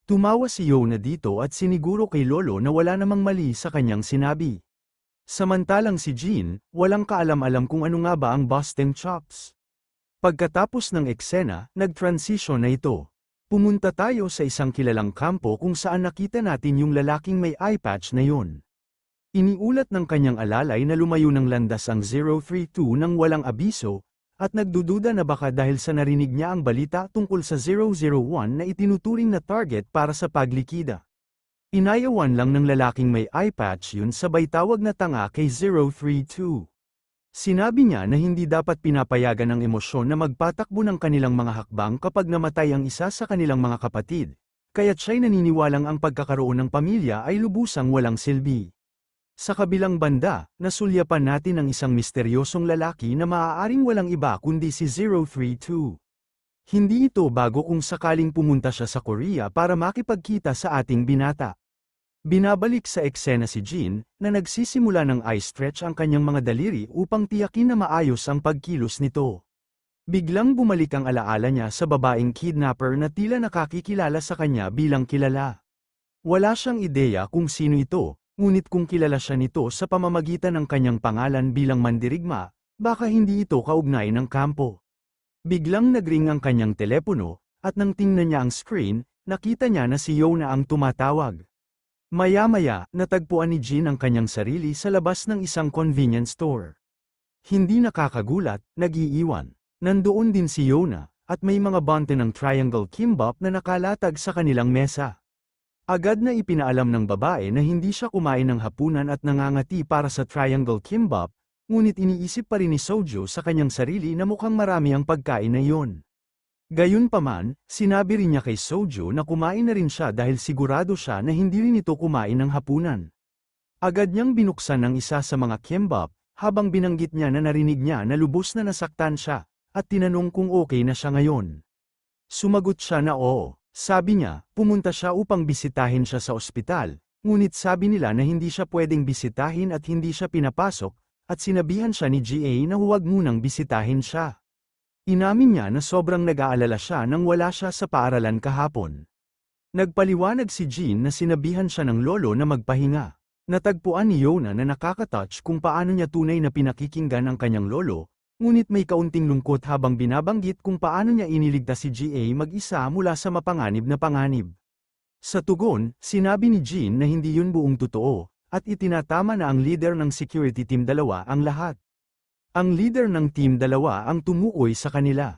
Speaker 1: Tumawa si Yona dito at siniguro kay Lolo na wala namang mali sa kanyang sinabi. Samantalang si Jean, walang kaalam-alam kung ano nga ba ang Boston Chops. Pagkatapos ng eksena, nag-transition na ito. Pumunta tayo sa isang kilalang kampo kung saan nakita natin yung lalaking may eye patch na yun. Iniulat ng kanyang alalay na lumayo ng landas ang 032 nang walang abiso, at nagdududa na baka dahil sa narinig niya ang balita tungkol sa 001 na itinuturing na target para sa paglikida. Inayawan lang ng lalaking may eye patch yun sabay tawag na tanga kay 032. Sinabi niya na hindi dapat pinapayagan ang emosyon na magpatakbo ng kanilang mga hakbang kapag namatay ang isa sa kanilang mga kapatid, kaya't siya'y naniniwalang ang pagkakaroon ng pamilya ay lubusang walang silbi. Sa kabilang banda, nasulyapan natin ang isang misteryosong lalaki na maaaring walang iba kundi si 032. Hindi ito bago kung sakaling pumunta siya sa Korea para makipagkita sa ating binata. Binabalik sa eksena si Jin, na nagsisimula ng eye stretch ang kanyang mga daliri upang tiyakin na maayos ang pagkilos nito. Biglang bumalik ang alaala niya sa babaeng kidnapper na tila nakakikilala sa kanya bilang kilala. Wala siyang ideya kung sino ito, ngunit kung kilala siya nito sa pamamagitan ng kanyang pangalan bilang mandirigma, baka hindi ito kaugnay ng kampo. Biglang nagring ang kanyang telepono, at nang tingnan niya ang screen, nakita niya na si Yona ang tumatawag. Maya-maya, natagpuan ni Jin ang kanyang sarili sa labas ng isang convenience store. Hindi nakakagulat, nag-iiwan. Nandoon din si Yona, at may mga bante ng triangle kimbap na nakalatag sa kanilang mesa. Agad na ipinaalam ng babae na hindi siya kumain ng hapunan at nangangati para sa triangle kimbap, ngunit iniisip pa rin ni Sojo sa kanyang sarili na mukhang marami ang pagkain na iyon. Gayunpaman, sinabi rin niya kay Sojo na kumain na rin siya dahil sigurado siya na hindi rin ito kumain ng hapunan. Agad niyang binuksan ang isa sa mga kimbap, habang binanggit niya na narinig niya na lubos na nasaktan siya, at tinanong kung okay na siya ngayon. Sumagot siya na oo. Sabi niya, pumunta siya upang bisitahin siya sa ospital, ngunit sabi nila na hindi siya pwedeng bisitahin at hindi siya pinapasok, at sinabihan siya ni GA na huwag munang bisitahin siya. Inamin niya na sobrang nag-aalala siya nang wala siya sa paaralan kahapon. Nagpaliwanag si Jin na sinabihan siya ng lolo na magpahinga. Natagpuan ni Yona na nakakatouch kung paano niya tunay na pinakikinggan ang kanyang lolo, ngunit may kaunting lungkot habang binabanggit kung paano niya iniligtas si GA mag-isa mula sa mapanganib na panganib. Sa tugon, sinabi ni Jin na hindi yun buong totoo, at itinatama na ang leader ng security team 2 ang lahat. Ang leader ng Team 2 ang tumukoy sa kanila.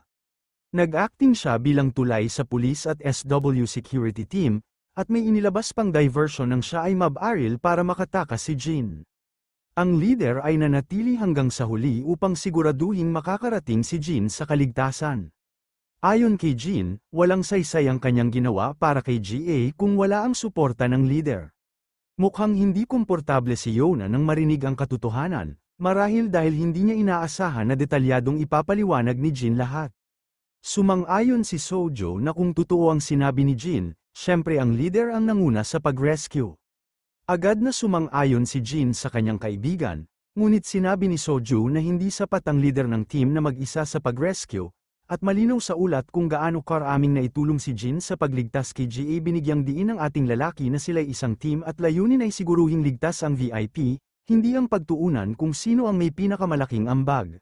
Speaker 1: Nag-acting siya bilang tulay sa pulis at SW security team, at may inilabas pang diversion ng siya ay mabaril para makatakas si Jin. Ang leader ay nanatili hanggang sa huli upang siguraduhin makakarating si Jin sa kaligtasan. Ayon kay Jin, walang saysay ang kanyang ginawa para kay GA kung wala ang suporta ng leader. Mukhang hindi komportable si Yona nang marinig ang katotohanan, marahil dahil hindi niya inaasahan na detalyadong ipapaliwanag ni Jin lahat. Sumang-ayon si Sojo na kung totoo ang sinabi ni Jin, syempre ang leader ang nanguna sa pag-rescue. Agad na sumang-ayon si Jin sa kanyang kaibigan, ngunit sinabi ni Sojo na hindi sapat ang leader ng team na mag-isa sa pag-rescue, at malinaw sa ulat kung gaano karaming naitulong si Jin sa pagligtas kay GA. Binigyang diin ng ating lalaki na sila'y isang team at layunin ay siguruhing ligtas ang VIP, hindi ang pagtuunan kung sino ang may pinakamalaking ambag.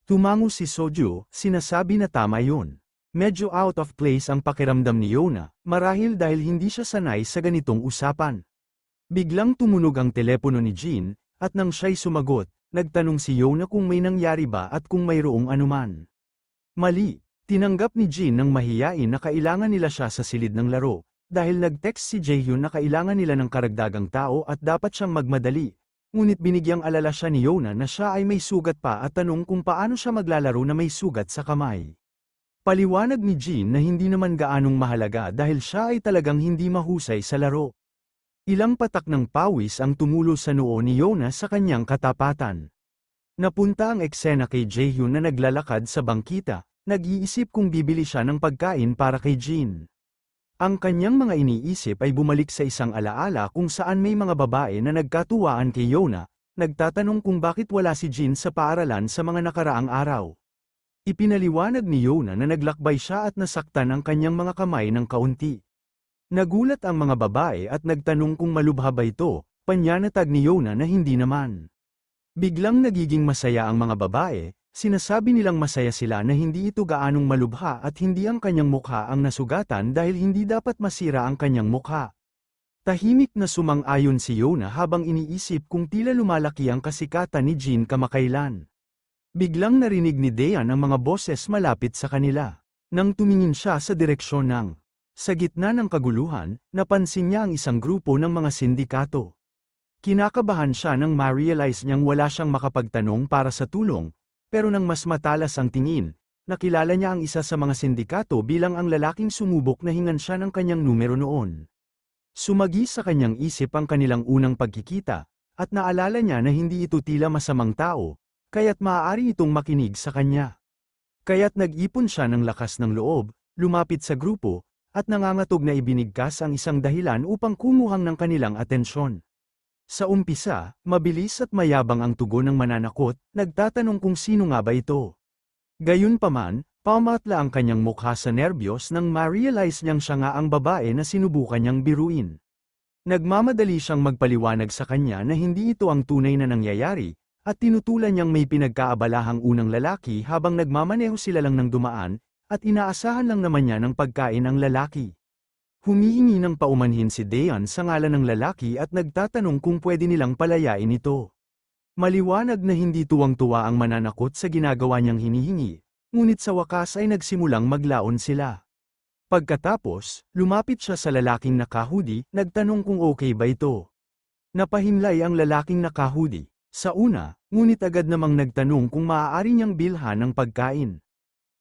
Speaker 1: Tumango si Sojo, sinasabi na tama yun. Medyo out of place ang pakiramdam ni Yona, marahil dahil hindi siya sanay sa ganitong usapan. Biglang tumunog ang telepono ni Jin, at nang siya'y sumagot, nagtanong si Yona kung may nangyari ba at kung mayroong anuman. Mali, tinanggap ni Jin ng mahiyain na kailangan nila siya sa silid ng laro, dahil nag-text si Jaehyun na kailangan nila ng karagdagang tao at dapat siyang magmadali. Ngunit binigyang alala siya ni Yona na siya ay may sugat pa at tanong kung paano siya maglalaro na may sugat sa kamay. Paliwanag ni Jin na hindi naman gaanong mahalaga dahil siya ay talagang hindi mahusay sa laro. Ilang patak ng pawis ang tumulo sa noo ni Yona sa kanyang katapatan. Napunta ang eksena kay Jaehyun na naglalakad sa bangkita, nag-iisip kung bibili siya ng pagkain para kay Jin. Ang kanyang mga iniisip ay bumalik sa isang alaala kung saan may mga babae na nagkatuwaan kay Yona, nagtatanong kung bakit wala si Jin sa paaralan sa mga nakaraang araw. Ipinaliwanag ni Yona na naglakbay siya at nasaktan ang kanyang mga kamay ng kaunti. Nagulat ang mga babae at nagtanong kung malubha ba ito, panyanatag ni Yona na hindi naman. Biglang nagiging masaya ang mga babae, Sinasabi nilang masaya sila na hindi ito gaanong malubha at hindi ang kanyang mukha ang nasugatan dahil hindi dapat masira ang kanyang mukha. Tahimik na sumang-ayon si Yona habang iniisip kung tila lumalaki ang kasikatan ni Jin kamakailan. Biglang narinig ni Dayan ang mga boses malapit sa kanila. Nang tumingin siya sa direksyon sa gitna ng kaguluhan, napansin niya ang isang grupo ng mga sindikato. Kinakabahan siya nang ma-realize niyang wala siyang makapagtanong para sa tulong, pero nang mas matalas ang tingin, nakilala niya ang isa sa mga sindikato bilang ang lalaking sumubok na hingan siya ng kanyang numero noon. Sumagi sa kanyang isip ang kanilang unang pagkikita, at naalala niya na hindi ito tila masamang tao, kaya't maaari itong makinig sa kanya. Kaya't nag-ipon siya ng lakas ng loob, lumapit sa grupo, at nangangatog na ibinigkas ang isang dahilan upang kumuhang ng kanilang atensyon. Sa umpisa, mabilis at mayabang ang tugon ng mananakot, nagtatanong kung sino nga ba ito. Gayunpaman, pamatla ang kanyang mukha sa nerbiyos nang ma-realize niyang siya nga ang babae na sinubukan niyang biruin. Nagmamadali siyang magpaliwanag sa kanya na hindi ito ang tunay na nangyayari, at tinutulan niyang may pinagkaabalahang unang lalaki habang nagmamaneho sila lang ng dumaan, at inaasahan lang naman niya ng pagkain ang lalaki. Humihingi ng paumanhin si Dayan sa ngalan ng lalaki at nagtatanong kung pwede nilang palayain ito. Maliwanag na hindi tuwang-tuwa ang mananakot sa ginagawa niyang hinihingi, ngunit sa wakas ay nagsimulang maglaon sila. Pagkatapos, lumapit siya sa lalaking nakahudi, nagtanong kung okay ba ito. Napahimlay ang lalaking nakahudi. Sa una, ngunit agad namang nagtanong kung maaari niyang bilhan ng pagkain.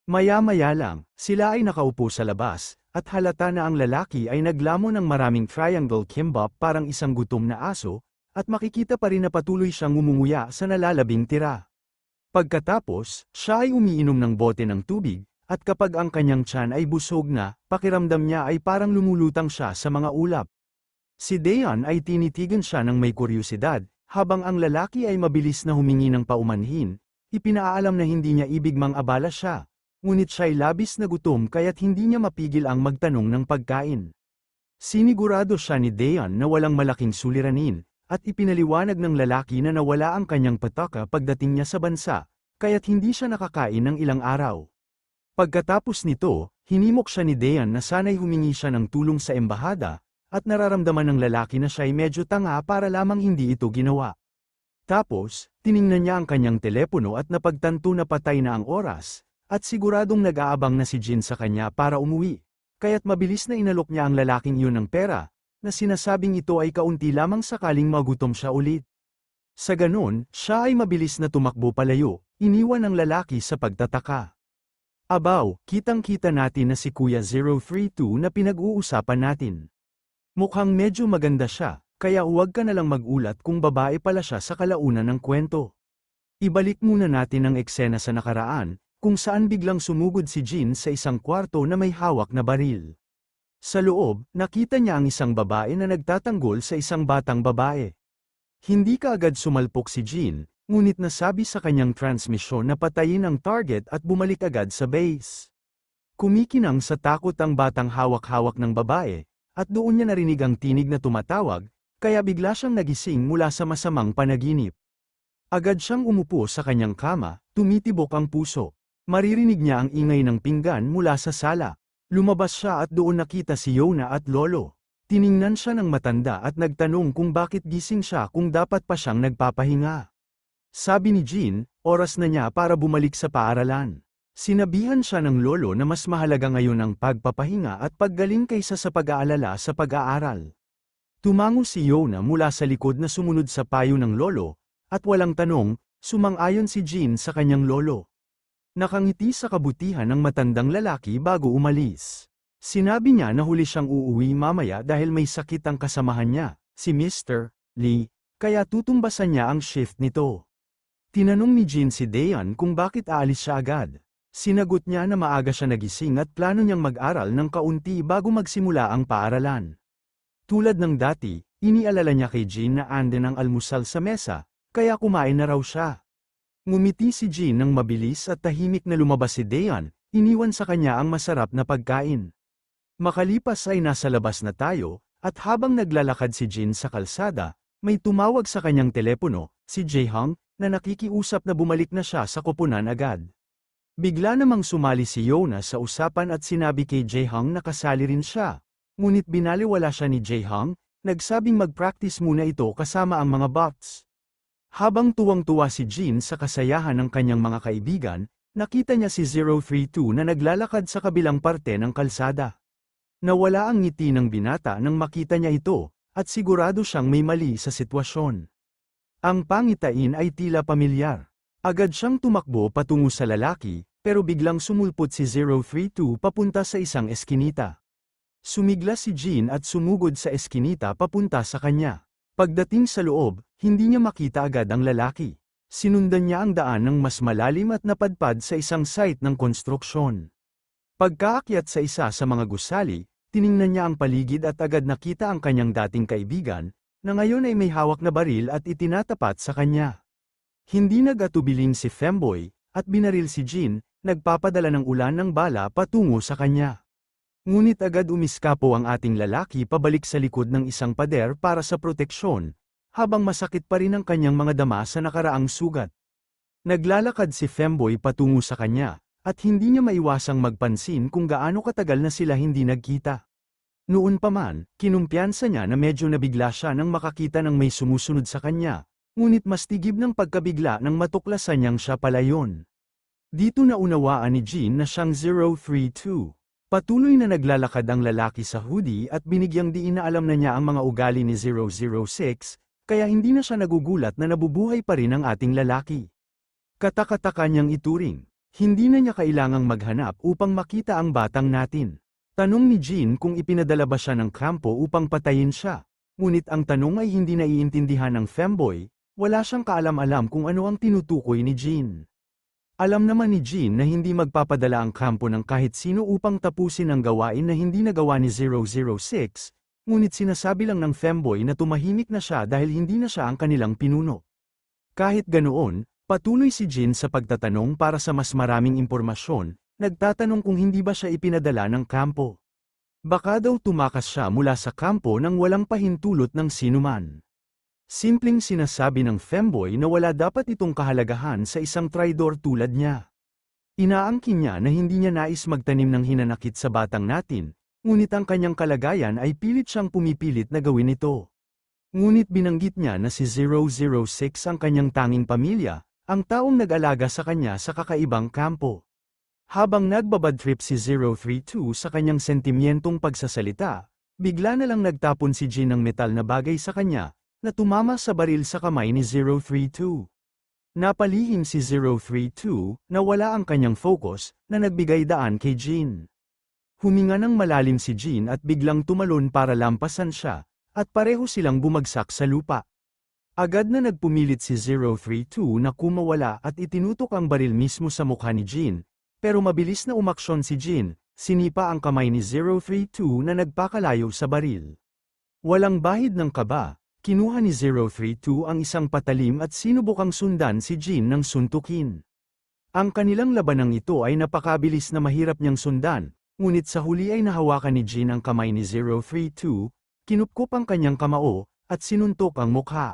Speaker 1: Maya-maya lang, sila ay nakaupo sa labas, at halata na ang lalaki ay naglamon ng maraming triangle kimbap parang isang gutom na aso, at makikita pa rin na patuloy siyang ngumunguya sa nalalabing tira. Pagkatapos, siya ay umiinom ng bote ng tubig, at kapag ang kanyang tiyan ay busog na, pakiramdam niya ay parang lumulutang siya sa mga ulap. Si Dayan ay tinitigan siya ng may kuryosidad, habang ang lalaki ay mabilis na humingi ng paumanhin, ipinaalam na hindi niya ibig mang-abala siya, ngunit siya'y labis na gutom kaya't hindi niya mapigil ang magtanong ng pagkain. Sinigurado siya ni Dayan na walang malaking suliranin, at ipinaliwanag ng lalaki na nawala ang kanyang pataka pagdating niya sa bansa, kaya't hindi siya nakakain ng ilang araw. Pagkatapos nito, hinimok siya ni Dayan na sana'y humingi siya ng tulong sa embahada, at nararamdaman ng lalaki na siya'y medyo tanga para lamang hindi ito ginawa. Tapos, tiningnan niya ang kanyang telepono at napagtanto na patay na ang oras, at siguradong nag-aabang na si Jin sa kanya para umuwi, kaya't mabilis na inalok niya ang lalaking iyon ng pera, na sinasabing ito ay kaunti lamang sakaling magutom siya ulit. Sa ganon, siya ay mabilis na tumakbo palayo, iniwan ang lalaki sa pagtataka. Abaw, kitang-kita natin na si Kuya 032 na pinag-uusapan natin. Mukhang medyo maganda siya, kaya huwag ka nalang mag-ulat kung babae pala siya sa kalaunan ng kwento. Ibalik muna natin ang eksena sa nakaraan, kung saan biglang sumugod si Jin sa isang kwarto na may hawak na baril. Sa loob, nakita niya ang isang babae na nagtatanggol sa isang batang babae. Hindi kaagad sumalpok si Jin, ngunit nasabi sa kanyang transmisyon na patayin ang target at bumalik agad sa base. Kumikinang sa takot ang batang hawak-hawak ng babae, at doon niya narinig ang tinig na tumatawag, kaya bigla siyang nagising mula sa masamang panaginip. Agad siyang umupo sa kanyang kama, tumitibok ang puso. Maririnig niya ang ingay ng pinggan mula sa sala. Lumabas siya at doon nakita si Yona at Lolo. Tiningnan siya ng matanda at nagtanong kung bakit gising siya kung dapat pa siyang nagpapahinga. Sabi ni Jin, oras na niya para bumalik sa paaralan. Sinabihan siya ng lolo na mas mahalaga ngayon ang pagpapahinga at paggaling kaysa sa pag-aalala sa pag-aaral. Tumango si Yona mula sa likod na sumunod sa payo ng lolo, at walang tanong, sumang-ayon si Jin sa kanyang lolo. Nakangiti sa kabutihan ng matandang lalaki bago umalis. Sinabi niya na huli siyang uuwi mamaya dahil may sakit ang kasamahan niya, si Mr. Lee, kaya tutumbasan niya ang shift nito. Tinanong ni Jin si Dayan kung bakit aalis siya agad. Sinagot niya na maaga siya nagising at plano niyang mag-aral ng kaunti bago magsimula ang paaralan. Tulad ng dati, inialala niya kay Jin na anden ang almusal sa mesa, kaya kumain na raw siya. Ngumiti si Jin nang mabilis at tahimik na lumabas si Dayan, iniwan sa kanya ang masarap na pagkain. Makalipas ay nasa labas na tayo, at habang naglalakad si Jin sa kalsada, may tumawag sa kanyang telepono, si Jae-hong, na nakikiusap na bumalik na siya sa koponan agad. Bigla namang sumali si Yona sa usapan at sinabi kay Jae-hong na kasali rin siya. Ngunit binaliwala siya ni Jae-hong, nagsabing mag-practice muna ito kasama ang mga bots. Habang tuwang-tuwa si Jin sa kasayahan ng kanyang mga kaibigan, nakita niya si 032 na naglalakad sa kabilang parte ng kalsada. Nawala ang ngiti ng binata nang makita niya ito, at sigurado siyang may mali sa sitwasyon. Ang pangitain ay tila pamilyar. Agad siyang tumakbo patungo sa lalaki, pero biglang sumulpot si 032 papunta sa isang eskinita. Sumigla si Jin at sumugod sa eskinita papunta sa kanya. Pagdating sa loob, hindi niya makita agad ang lalaki. Sinundan niya ang daan ng mas malalim at napadpad sa isang site ng konstruksyon. Pagkaakyat sa isa sa mga gusali, tiningnan niya ang paligid at agad nakita ang kanyang dating kaibigan, na ngayon ay may hawak na baril at itinatapat sa kanya. Hindi nag-atubiling si Femboy, at binaril si Jin, nagpapadala ng ulan ng bala patungo sa kanya. Ngunit agad umiskapo ang ating lalaki pabalik sa likod ng isang pader para sa proteksyon, habang masakit pa rin ang kanyang mga dama sa nakaraang sugat. Naglalakad si Femboy patungo sa kanya, at hindi niya maiwasang magpansin kung gaano katagal na sila hindi nagkita. Noon pa man, kinumpiyansa niya na medyo nabigla siya nang makakita ng may sumusunod sa kanya, ngunit mas tigib ng pagkabigla nang matuklasan niyang siya pala yon. Dito naunawaan ni Jin na siyang 032. Patuloy na naglalakad ang lalaki sa hoodie at binigyang diin na alam na niya ang mga ugali ni 006, kaya hindi na siya nagugulat na nabubuhay pa rin ang ating lalaki. Katakataka niyang ituring. Hindi na niya kailangang maghanap upang makita ang batang natin. Tanong ni Jin kung ipinadala ba siya ng kampo upang patayin siya. Ngunit ang tanong ay hindi naiintindihan ng Femboy, wala siyang kaalam-alam kung ano ang tinutukoy ni Jin. Alam naman ni Jin na hindi magpapadala ang kampo ng kahit sino upang tapusin ang gawain na hindi nagawa ni 006, ngunit sinasabi lang ng Femboy na tumahimik na siya dahil hindi na siya ang kanilang pinuno. Kahit ganoon, patuloy si Jin sa pagtatanong para sa mas maraming impormasyon, nagtatanong kung hindi ba siya ipinadala ng kampo. Baka daw tumakas siya mula sa kampo nang walang pahintulot ng sinuman. Simpleng sinasabi ng Femboy na wala dapat itong kahalagahan sa isang traidor tulad niya. Inaangkin niya na hindi niya nais magtanim ng hinanakit sa batang natin, ngunit ang kanyang kalagayan ay pilit siyang pumipilit na gawin ito. Ngunit binanggit niya na si 006 ang kanyang tanging pamilya, ang taong nag-alaga sa kanya sa kakaibang kampo. Habang nagbabadtrip si 032 sa kanyang sentimentong pagsasalita, bigla na lang nagtapon si Jin ng metal na bagay sa kanya, na tumama sa baril sa kamay ni 032. Napalihim si 032, na wala ang kanyang focus, na nagbigay daan kay Jin. Huminga ng malalim si Jin at biglang tumalon para lampasan siya, at pareho silang bumagsak sa lupa. Agad na nagpumilit si 032 na kumawala at itinutok ang baril mismo sa mukha ni Jin, pero mabilis na umaksyon si Jin, sinipa ang kamay ni 032 na nagpakalayo sa baril. Walang bahid ng kaba, kinuha ni 032 ang isang patalim at sinubukang sundan si Jin ng suntukin. Ang kanilang labanang ito ay napakabilis na mahirap niyang sundan, ngunit sa huli ay nahawakan ni Jin ang kamay ni 032, kinupkop ang kanyang kamao, at sinuntok ang mukha.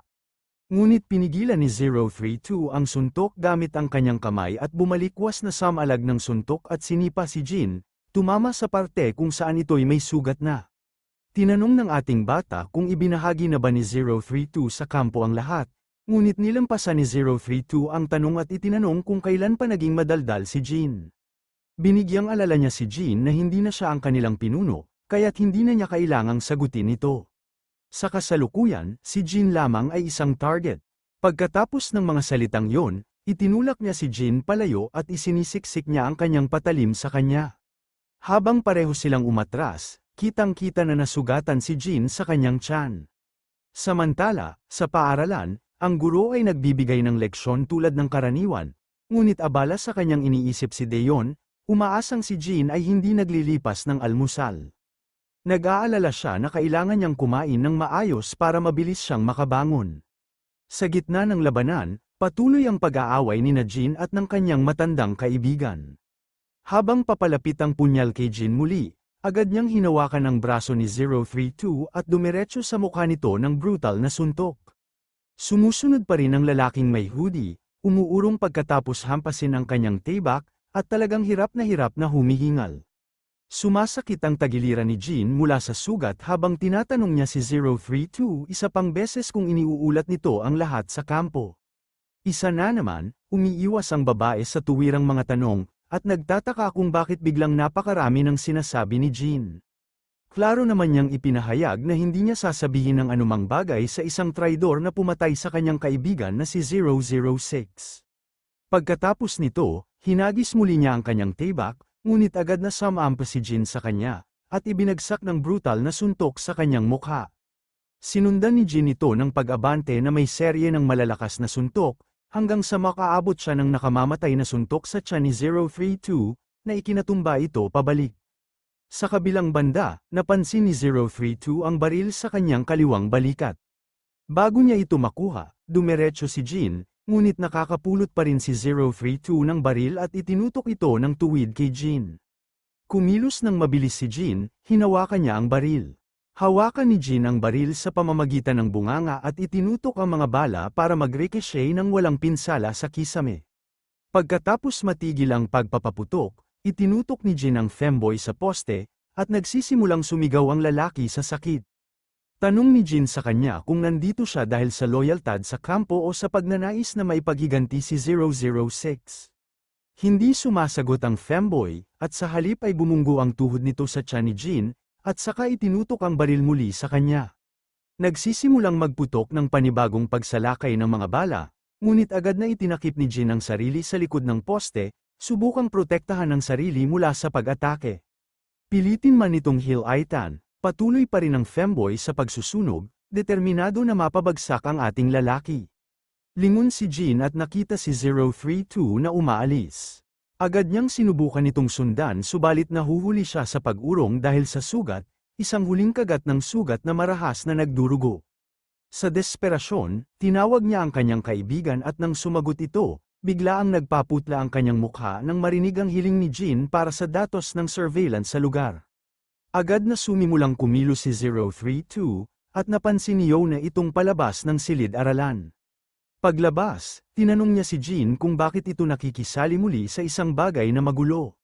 Speaker 1: Ngunit pinigilan ni 032 ang suntok gamit ang kanyang kamay at bumalikwas na samalag ng suntok at sinipa si Jin, tumama sa parte kung saan ito'y may sugat na. Tinanong ng ating bata kung ibinahagi na ba ni 032 sa kampo ang lahat, ngunit nilampasan ni 032 ang tanong at itinanong kung kailan pa naging madaldal si Jin. Binigyang alala niya si Jin na hindi na siya ang kanilang pinuno, kaya't hindi na niya kailangang sagutin ito. Sa kasalukuyan, si Jin lamang ay isang target. Pagkatapos ng mga salitang yon, itinulak niya si Jin palayo at isinisiksik niya ang kanyang patalim sa kanya. Habang pareho silang umatras, kitang-kita na nasugatan si Jin sa kanyang tiyan. Samantala, sa paaralan, ang guro ay nagbibigay ng leksyon tulad ng karaniwan, ngunit abala sa kanyang iniisip si Daeyeon, umaasang si Jin ay hindi naglilipas ng almusal. Nag-aalala siya na kailangan niyang kumain ng maayos para mabilis siyang makabangon. Sa gitna ng labanan, patuloy ang pag-aaway ni Jin at ng kanyang matandang kaibigan. Habang papalapit ang punyal kay Jin muli, agad niyang hinawakan ang braso ni 032 at dumiretso sa mukha nito ng brutal na suntok. Sumusunod pa rin ang lalaking may hoodie, umuurong pagkatapos hampasin ang kanyang tibak, at talagang hirap na humihingal. Sumasakit ang tagiliran ni Jean mula sa sugat habang tinatanong niya si 032 isa pang beses kung iniuulat nito ang lahat sa kampo. Isa na naman, umiiwas ang babae sa tuwirang mga tanong, at nagtataka kung bakit biglang napakarami ng sinasabi ni Jean. Klaro naman niyang ipinahayag na hindi niya sasabihin ng anumang bagay sa isang traidor na pumatay sa kanyang kaibigan na si 006. Pagkatapos nito, hinagis muli niya ang kanyang tibak, ngunit agad na sumampa si Jean sa kanya, at ibinagsak ng brutal na suntok sa kanyang mukha. Sinundan ni Jean ito ng pag-abante na may serye ng malalakas na suntok, hanggang sa makaabot siya ng nakamamatay na suntok sa tiyan ni 032, na ikinatumba ito pabalik. Sa kabilang banda, napansin ni 032 ang baril sa kanyang kaliwang balikat. Bago niya ito makuha, dumiretso si Jean, ngunit nakakapulot pa rin si 032 ng baril at itinutok ito ng tuwid kay Jean. Kumilos ng mabilis si Jean, hinawakan niya ang baril. Hawakan ni Jean ang baril sa pamamagitan ng bunganga at itinutok ang mga bala para mag-ricochet ng walang pinsala sa kisame. Pagkatapos matigil ang pagpapaputok, itinutok ni Jean ang femboy sa poste, at nagsisimulang sumigaw ang lalaki sa sakit. Tanong ni Jean sa kanya kung nandito siya dahil sa loyaltad sa kampo o sa pagnanais na maipagiganti si 006. Hindi sumasagot ang femboy, at sa halip ay bumunggo ang tuhod nito sa tiyan ni Jean, at saka itinutok ang baril muli sa kanya. Nagsisimulang magputok ng panibagong pagsalakay ng mga bala, ngunit agad na itinakip ni Jean ang sarili sa likod ng poste, subukang protektahan ang sarili mula sa pag-atake. Pilitin man itong hilaitan, patuloy pa rin ang femboy sa pagsusunog, determinado na mapabagsak ang ating lalaki. Lingon si Jean at nakita si 032 na umaalis. Agad niyang sinubukan itong sundan subalit nahuhuli siya sa pag-urong dahil sa sugat, isang huling kagat ng sugat na marahas na nagdurugo. Sa desperasyon, tinawag niya ang kanyang kaibigan at nang sumagot ito, bigla ang nagpaputla ang kanyang mukha nang marinig ang hiling ni Jean para sa datos ng surveillance sa lugar. Agad na sumimulang kumilos si 032, at napansin ni Yo na itong palabas ng silid-aralan. Paglabas, tinanong niya si Jean kung bakit ito nakikisali muli sa isang bagay na magulo.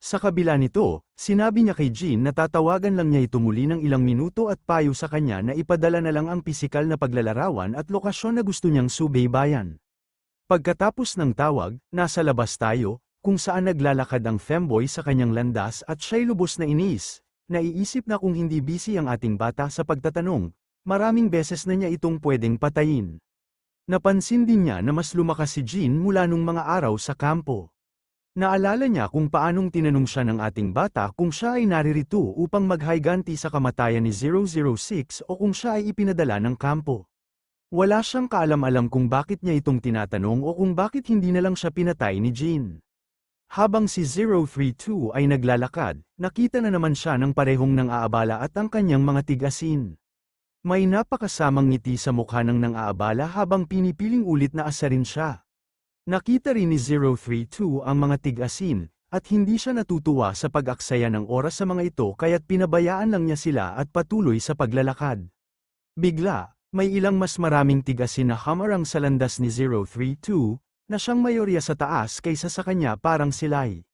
Speaker 1: Sa kabila nito, sinabi niya kay Jean na tatawagan lang niya ito muli ng ilang minuto at payo sa kanya na ipadala na lang ang pisikal na paglalarawan at lokasyon na gusto niyang subaybayan. Pagkatapos ng tawag, nasa labas tayo, kung saan naglalakad ang femboy sa kanyang landas at siya'y lubos na inis. Naiisip na kung hindi busy ang ating bata sa pagtatanong, maraming beses na niya itong pwedeng patayin. Napansin din niya na mas lumakas si Jean mula nung mga araw sa kampo. Naalala niya kung paanong tinanong siya ng ating bata kung siya ay naririto upang maghayganti sa kamatayan ni 006 o kung siya ay ipinadala ng kampo. Wala siyang kaalam-alam kung bakit niya itong tinatanong o kung bakit hindi na lang siya pinatay ni Jean. Habang si 032 ay naglalakad, nakita na naman siya ng parehong nang-aabala at ang kanyang mga tigasin. May napakasamang ngiti sa mukha ng nang-aabala habang pinipiling ulit na asarin siya. Nakita rin ni 032 ang mga tigasin, at hindi siya natutuwa sa pag-aksaya ng oras sa mga ito kaya't pinabayaan lang niya sila at patuloy sa paglalakad. Bigla, may ilang mas maraming tigasin na hamarang sa landas ni 032, na siyang mayorya sa taas kaysa sa kanya parang silay.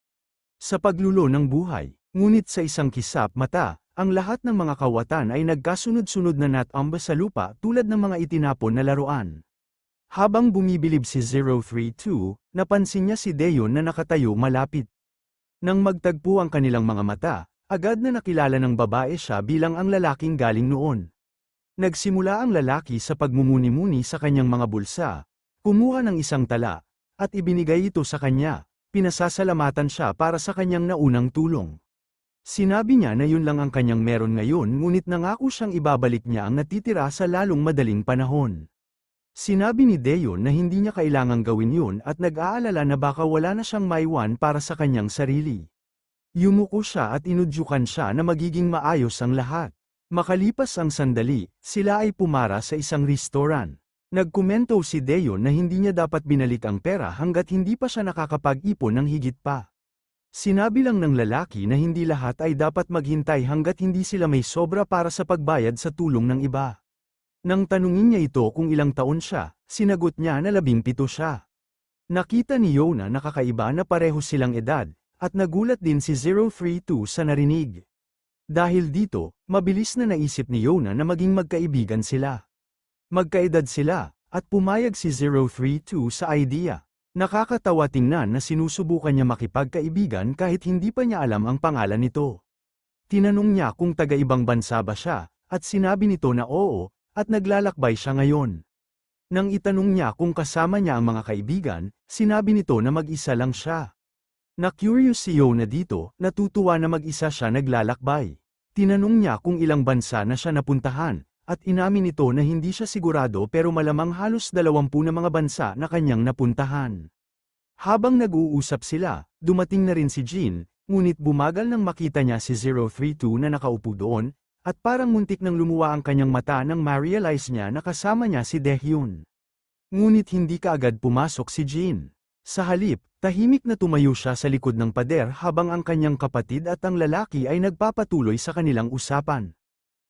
Speaker 1: Sa paglulo ng buhay, ngunit sa isang kisap mata, ang lahat ng mga kawatan ay nagkasunod-sunod na natamba sa lupa tulad ng mga itinapon na laruan. Habang bumibilib si 032, napansin niya si Deon na nakatayo malapit. Nang magtagpo ang kanilang mga mata, agad na nakilala ng babae siya bilang ang lalaking galing noon. Nagsimula ang lalaki sa pagmumuni-muni sa kanyang mga bulsa, kumuha ng isang tala, at ibinigay ito sa kanya, pinasasalamatan siya para sa kanyang naunang tulong. Sinabi niya na yun lang ang kanyang meron ngayon ngunit nangako siyang ibabalik niya ang natitira sa lalong madaling panahon. Sinabi ni Deon na hindi niya kailangang gawin yun at nag-aalala na baka wala na siyang maiwan para sa kanyang sarili. Yumuko siya at inudyukan siya na magiging maayos ang lahat. Makalipas ang sandali, sila ay pumara sa isang restaurant. Nagkomento si Deon na hindi niya dapat binalik ang pera hanggat hindi pa siya nakakapag-ipon ng higit pa. Sinabi lang ng lalaki na hindi lahat ay dapat maghintay hanggat hindi sila may sobra para sa pagbayad sa tulong ng iba. Nang tanungin niya ito kung ilang taon siya, sinagot niya na 17 siya. Nakita ni Yona na kakaiba na pareho silang edad, at nagulat din si 032 sa narinig. Dahil dito, mabilis na naisip ni Yona na maging magkaibigan sila. Magkaedad sila, at pumayag si 032 sa idea. Nakakatawa tingnan na sinusubukan niya makipagkaibigan kahit hindi pa niya alam ang pangalan nito. Tinanong niya kung taga-ibang bansa ba siya, at sinabi nito na oo, at naglalakbay siya ngayon. Nang itanong niya kung kasama niya ang mga kaibigan, sinabi nito na mag-isa lang siya. Na-curious si Yona dito, natutuwa na mag-isa siya naglalakbay. Tinanong niya kung ilang bansa na siya napuntahan, at inamin nito na hindi siya sigurado pero malamang halos 20 na mga bansa na kanyang napuntahan. Habang nag-uusap sila, dumating na rin si Jean, ngunit bumagal nang makita niya si 032 na nakaupo doon, at parang muntik nang lumuwa ang kanyang mata nang ma-realize niya na kasama niya si Daehyun. Ngunit hindi kaagad pumasok si Jean. Sa halip, tahimik na tumayo siya sa likod ng pader habang ang kanyang kapatid at ang lalaki ay nagpapatuloy sa kanilang usapan.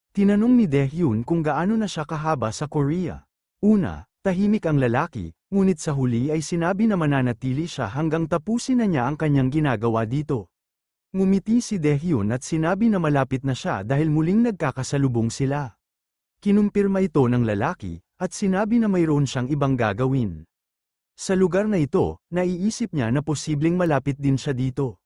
Speaker 1: Tinanong ni Daehyun kung gaano na siya kahaba sa Korea. Una, tahimik ang lalaki, ngunit sa huli ay sinabi na mananatili siya hanggang tapusin na niya ang kanyang ginagawa dito. Ngumiti si Daehyun at sinabi na malapit na siya dahil muling nagkakasalubong sila. Kinumpirma ito ng lalaki, at sinabi na mayroon siyang ibang gagawin. Sa lugar na ito, naiisip niya na posibleng malapit din siya dito.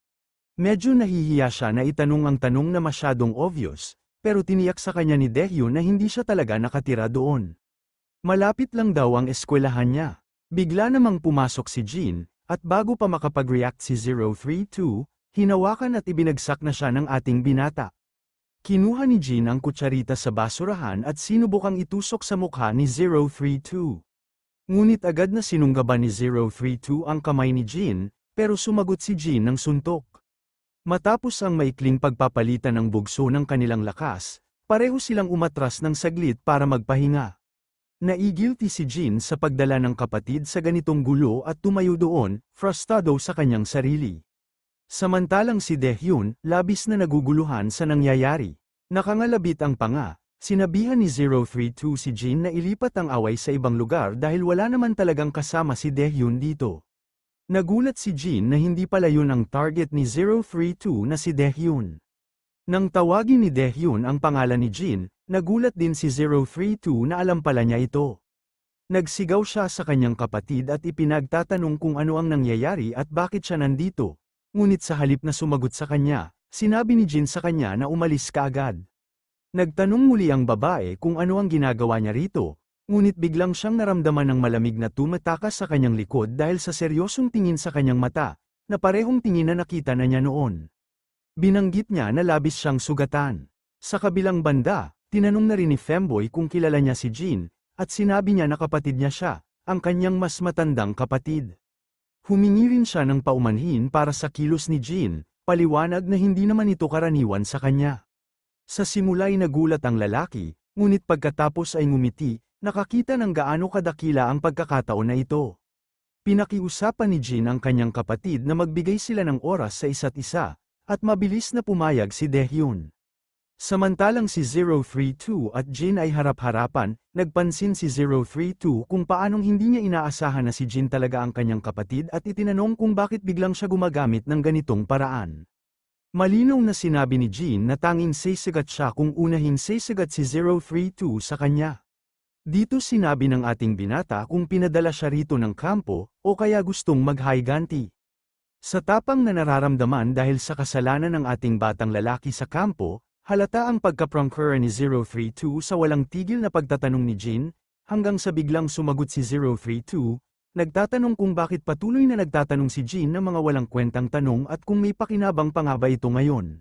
Speaker 1: Medyo nahihiya siya na itanong ang tanong na masyadong obvious, pero tiniyak sa kanya ni Daehyun na hindi siya talaga nakatira doon. Malapit lang daw ang eskwelahan niya. Bigla namang pumasok si Jean, at bago pa makapag-react si 032, hinawakan at ibinagsak na siya ng ating binata. Kinuha ni Jean ang kutsarita sa basurahan at sinubukang itusok sa mukha ni 032. Ngunit agad na sinunggaban ni 032 ang kamay ni Jean, pero sumagot si Jean ng suntok. Matapos ang maikling pagpapalitan ng bugso ng kanilang lakas, pareho silang umatras ng saglit para magpahinga. Naigilty si Jean sa pagdala ng kapatid sa ganitong gulo at tumayo doon, frustrado sa kanyang sarili. Samantalang si Daehyun, labis na naguguluhan sa nangyayari. Nakangalabit ang panga, sinabihan ni 032 si Jean na ilipat ang away sa ibang lugar dahil wala naman talagang kasama si Daehyun dito. Nagulat si Jean na hindi pala yun ang target ni 032 na si Daehyun. Nang tawagin ni Daehyun ang pangalan ni Jean, nagulat din si 032 na alam pala niya ito. Nagsigaw siya sa kanyang kapatid at ipinagtatanong kung ano ang nangyayari at bakit siya nandito. Ngunit sa halip na sumagot sa kanya, sinabi ni Jean sa kanya na umalis kaagad. Nagtanong muli ang babae kung ano ang ginagawa niya rito, ngunit biglang siyang naramdaman ng malamig na tumatakas sa kanyang likod dahil sa seryosong tingin sa kanyang mata, na parehong tingin na nakita na niya noon. Binanggit niya na labis siyang sugatan. Sa kabilang banda, tinanong na rin ni Femboy kung kilala niya si Jean, at sinabi niya na kapatid niya siya, ang kanyang mas matandang kapatid. Humingi rin siya ng paumanhin para sa kilos ni Jean, paliwanag na hindi naman ito karaniwan sa kanya. Sa simula ay nagulat ang lalaki, ngunit pagkatapos ay ngumiti, nakakita ng gaano kadakila ang pagkakataon na ito. Pinakiusapan ni Jean ang kanyang kapatid na magbigay sila ng oras sa isa't isa, at mabilis na pumayag si Daehyun. Samantalang si 032 at Jean ay harap-harapan, nagpansin si 032 kung paanong hindi niya inaasahan na si Jean talaga ang kanyang kapatid at itinanong kung bakit biglang siya gumagamit ng ganitong paraan. Malinaw na sinabi ni Jean na tanging sasagat siya kung unahing sasagat si 032 sa kanya. Dito sinabi ng ating binata kung pinadala siya rito ng kampo, o kaya gustong mag-higanti. Sa tapang na nararamdaman dahil sa kasalanan ng ating batang lalaki sa kampo, halata ang pagka-prangkera ni 032 sa walang tigil na pagtatanong ni Jean, hanggang sa biglang sumagot si 032, nagtatanong kung bakit patuloy na nagtatanong si Jean ng mga walang kwentang tanong at kung may pakinabang pa nga ba ito ngayon.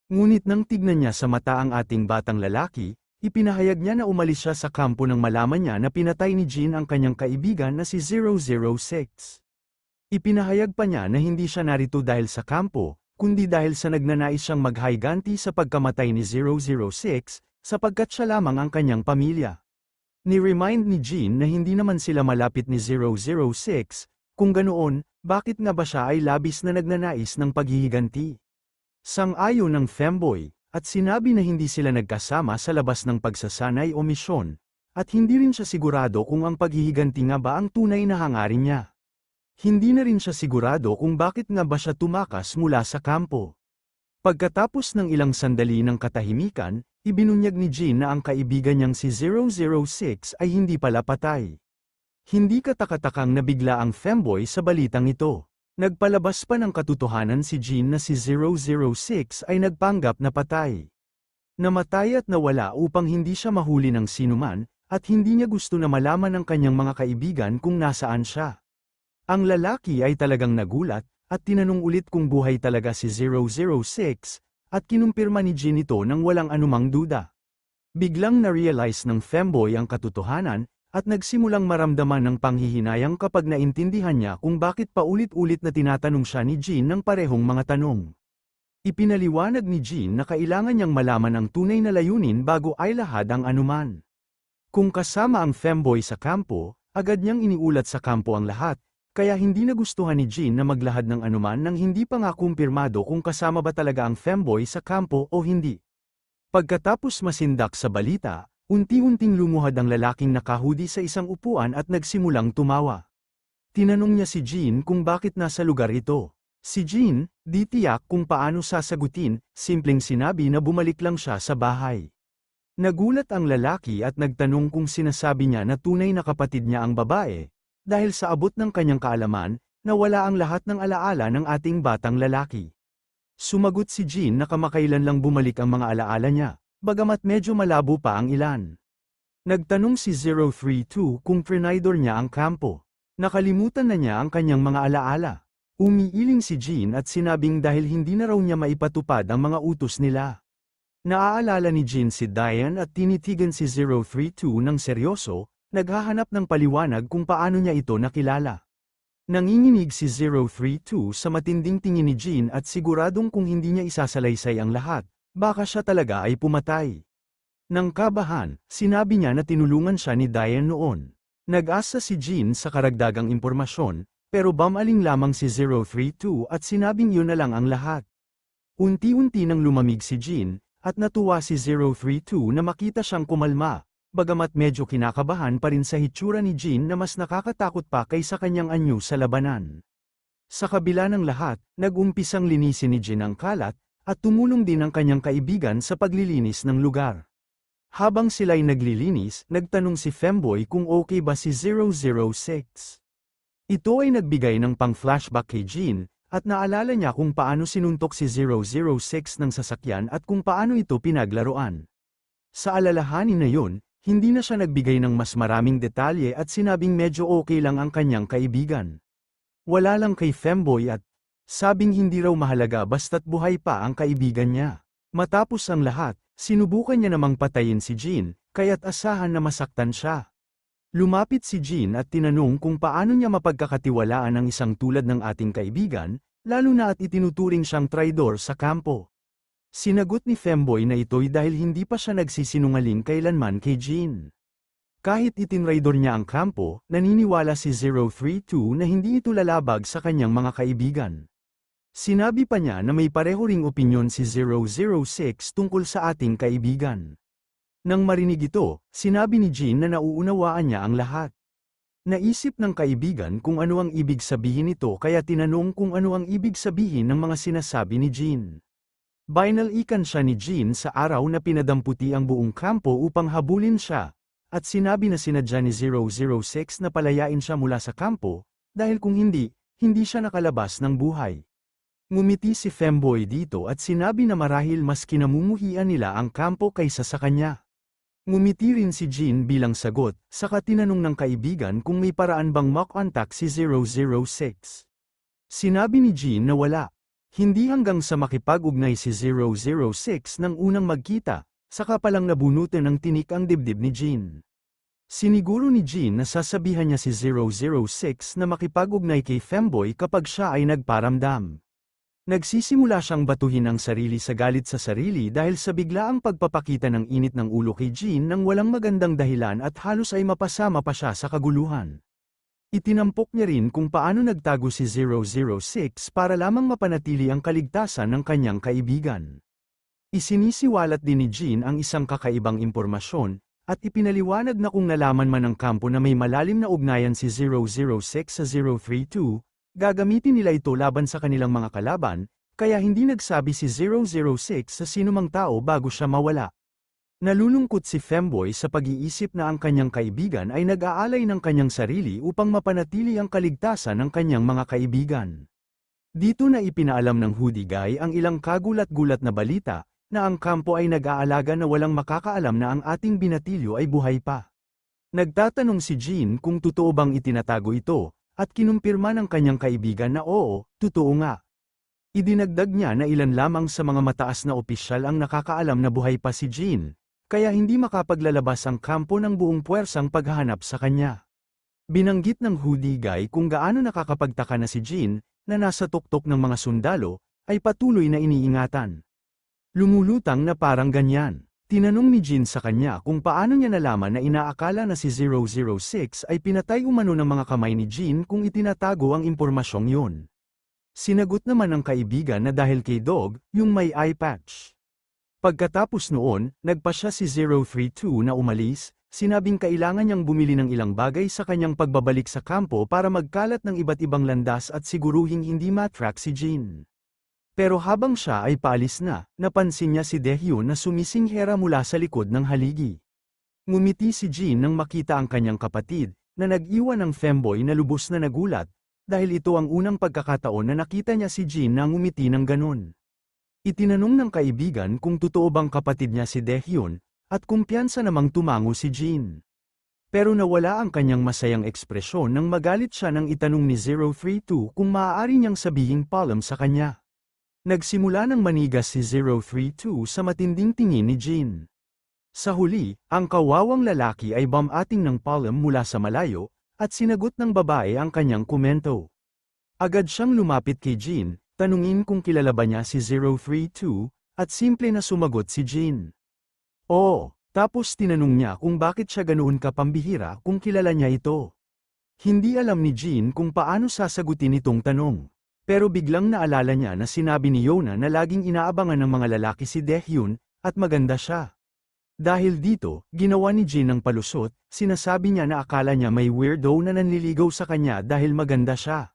Speaker 1: Ngunit nang tignan niya sa mata ang ating batang lalaki, ipinahayag niya na umalis siya sa kampo nang malaman niya na pinatay ni Jean ang kanyang kaibigan na si 006. Ipinahayag pa niya na hindi siya narito dahil sa kampo, kundi dahil sa nagnanais siyang maghiganti sa pagkamatay ni 006, sapagkat siya lamang ang kanyang pamilya. Ni-remind ni Jean na hindi naman sila malapit ni 006, kung ganoon, bakit nga ba siya ay labis na nagnanais ng paghihiganti? Sang-ayon ng Femboy, at sinabi na hindi sila nagkasama sa labas ng pagsasanay o misyon, at hindi rin siya sigurado kung ang paghihiganti nga ba ang tunay na hangarin niya. Hindi na rin siya sigurado kung bakit nga ba siya tumakas mula sa kampo. Pagkatapos ng ilang sandali ng katahimikan, ibinunyag ni Jean na ang kaibigan niyang si 006 ay hindi pala patay. Hindi katakatakang nabigla ang femboy sa balitang ito. Nagpalabas pa ng katotohanan si Jean na si 006 ay nagpanggap na patay. Namatay at nawala upang hindi siya mahuli ng sinuman, at hindi niya gusto na malaman ng kanyang mga kaibigan kung nasaan siya. Ang lalaki ay talagang nagulat, at tinanong ulit kung buhay talaga si 006, at kinumpirma ni Jean ito nang walang anumang duda. Biglang na-realize ng femboy ang katotohanan, at nagsimulang maramdaman ng panghihinayang kapag naintindihan niya kung bakit paulit-ulit na tinatanong siya ni Jean ng parehong mga tanong. Ipinaliwanag ni Jean na kailangan niyang malaman ang tunay na layunin bago ay lahad ang anuman. Kung kasama ang femboy sa kampo, agad niyang iniulat sa kampo ang lahat, kaya hindi nagustuhan ni Jean na maglahad ng anuman nang hindi pa nga kumpirmado kung kasama ba talaga ang femboy sa kampo o hindi. Pagkatapos masindak sa balita, unti-unting lumuhad ang lalaking nakahudi sa isang upuan at nagsimulang tumawa. Tinanong niya si Jean kung bakit nasa lugar ito. Si Jean, di tiyak kung paano sasagutin, simpleng sinabi na bumalik lang siya sa bahay. Nagulat ang lalaki at nagtanong kung sinasabi niya na tunay na kapatid niya ang babae, dahil sa abot ng kanyang kaalaman, nawala ang lahat ng alaala ng ating batang lalaki. Sumagot si Jean na kamakailan lang bumalik ang mga alaala niya, bagamat medyo malabo pa ang ilan. Nagtanong si 032 kung trinaydor niya ang kampo. Nakalimutan na niya ang kanyang mga alaala. Umiiling si Jean at sinabing dahil hindi na raw niya maipatupad ang mga utos nila. Naaalala ni Jean si Diane at tinitigan si 032 ng seryoso, naghahanap ng paliwanag kung paano niya ito nakilala. Nanginginig si 032 sa matinding tingin ni Jean at siguradong kung hindi niya isasalaysay ang lahat, baka siya talaga ay pumatay. Nang kabahan, sinabi niya na tinulungan siya ni Diane noon. Nag-asa si Jean sa karagdagang impormasyon, pero bamaling lamang si 032 at sinabing yun na lang ang lahat. Unti-unti nang lumamig si Jean, at natuwa si 032 na makita siyang kumalma, bagamat medyo kinakabahan pa rin sa hitsura ni Jean na mas nakakatakot pa kaysa kanyang anyo sa labanan. Sa kabila ng lahat, nag-umpisang linisin ni Jean ang kalat, at tumulong din ang kanyang kaibigan sa paglilinis ng lugar. Habang sila'y naglilinis, nagtanong si femboy kung okay ba si 006. Ito ay nagbigay ng pang-flashback kay Jean, at naalala niya kung paano sinuntok si 006 ng sasakyan at kung paano ito pinaglaruan. Sa alalahanin na yun, hindi na siya nagbigay ng mas maraming detalye at sinabing medyo okay lang ang kanyang kaibigan. Wala lang kay femboy at sabing hindi raw mahalaga basta't buhay pa ang kaibigan niya. Matapos ang lahat, sinubukan niya namang patayin si Jean, kaya't asahan na masaktan siya. Lumapit si Jean at tinanong kung paano niya mapagkakatiwalaan ang isang tulad ng ating kaibigan, lalo na at itinuturing siyang traidor sa kampo. Sinagot ni femboy na ito'y dahil hindi pa siya nagsisinungaling kailanman kay Jean. Kahit itinraidor niya ang kampo, naniniwala si 032 na hindi ito lalabag sa kanyang mga kaibigan. Sinabi pa niya na may pareho ring opinyon si 006 tungkol sa ating kaibigan. Nang marinig ito, sinabi ni Jean na nauunawaan niya ang lahat. Naisip ng kaibigan kung ano ang ibig sabihin nito kaya tinanong kung ano ang ibig sabihin ng mga sinasabi ni Jean. Binalikan siya ni Jean sa araw na pinadamputi ang buong kampo upang habulin siya, at sinabi na sinadya ni 006 na palayain siya mula sa kampo, dahil kung hindi, hindi siya nakalabas ng buhay. Ngumiti si femboy dito at sinabi na marahil mas kinamumuhian nila ang kampo kaysa sa kanya. Ngumiti rin si Jean bilang sagot, saka tinanong ng kaibigan kung may paraan bang makontak si 006. Sinabi ni Jean na wala. Hindi hanggang sa makipag-ugnay si 006 nang unang magkita, saka palang nabunutan ng tinik ang dibdib ni Jean. Siniguro ni Jean na sasabihan niya si 006 na makipag-ugnay kay femboy kapag siya ay nagparamdam. Nagsisimula siyang batuhin ang sarili sa galit sa sarili dahil sa biglaang pagpapakita ng init ng ulo kay Jean nang walang magandang dahilan at halos ay mapasama pa siya sa kaguluhan. Itinampok niya rin kung paano nagtago si 006 para lamang mapanatili ang kaligtasan ng kanyang kaibigan. Isinisiwalat din ni Jean ang isang kakaibang impormasyon, at ipinaliwanag na kung nalaman man ng kampo na may malalim na ugnayan si 006 sa 032, gagamitin nila ito laban sa kanilang mga kalaban, kaya hindi nagsabi si 006 sa sinumang tao bago siya mawala. Nalulungkot si Femboy sa pag-iisip na ang kanyang kaibigan ay nag-aalay ng kanyang sarili upang mapanatili ang kaligtasan ng kanyang mga kaibigan. Dito na ipinaalam ng Hoodie Guy ang ilang kagulat-gulat na balita, na ang kampo ay nag-aalaga na walang makakaalam na ang ating binatilyo ay buhay pa. Nagtatanong si Jean kung totoo bang itinatago ito, at kinumpirma ng kanyang kaibigan na oo, totoo nga. Idinagdag niya na ilan lamang sa mga mataas na opisyal ang nakakaalam na buhay pa si Jean, kaya hindi makapaglalabas ang kampo ng buong puwersang paghahanap sa kanya. Binanggit ng Hoodie Guy kung gaano nakakapagtaka na si Jean, na nasa tuktok ng mga sundalo, ay patuloy na iniingatan. Lumulutang na parang ganyan. Tinanong ni Jean sa kanya kung paano niya nalaman na inaakala na si 006 ay pinatay umano ng mga kamay ni Jean kung itinatago ang impormasyong yun. Sinagot naman ng kaibigan na dahil kay Dog, yung may eye patch. Pagkatapos noon, nagpa siya si 032 na umalis, sinabing kailangan niyang bumili ng ilang bagay sa kanyang pagbabalik sa kampo para magkalat ng iba't ibang landas at siguruhing hindi matrack si Jean. Pero habang siya ay paalis na, napansin niya si Daehyun na sumisinghera mula sa likod ng haligi. Ngumiti si Jean nang makita ang kanyang kapatid, na nag-iwan ng Femboy na lubos na nagulat, dahil ito ang unang pagkakataon na nakita niya si Jean na ngumiti ng ganon. Itinanong ng kaibigan kung totoo bang kapatid niya si Daehyun, at kumpiyansa namang tumango si Jean. Pero nawala ang kanyang masayang ekspresyon nang magalit siya nang itanong ni 032 kung maaari niyang sabihing palm sa kanya. Nagsimula ng manigas si 032 sa matinding tingin ni Jean. Sa huli, ang kawawang lalaki ay bamating ng palm mula sa malayo, at sinagot ng babae ang kanyang komento. Agad siyang lumapit kay Jean, tanungin kung kilala ba niya si 032, at simple na sumagot si Jean. Oo, tapos tinanong niya kung bakit siya ganoon kapambihira kung kilala niya ito. Hindi alam ni Jean kung paano sasagutin itong tanong. Pero biglang naalala niya na sinabi ni Yona na laging inaabangan ng mga lalaki si Daehyun, at maganda siya. Dahil dito, ginawa ni Jean ng palusot, sinasabi niya na akala niya may weirdo na nanliligaw sa kanya dahil maganda siya.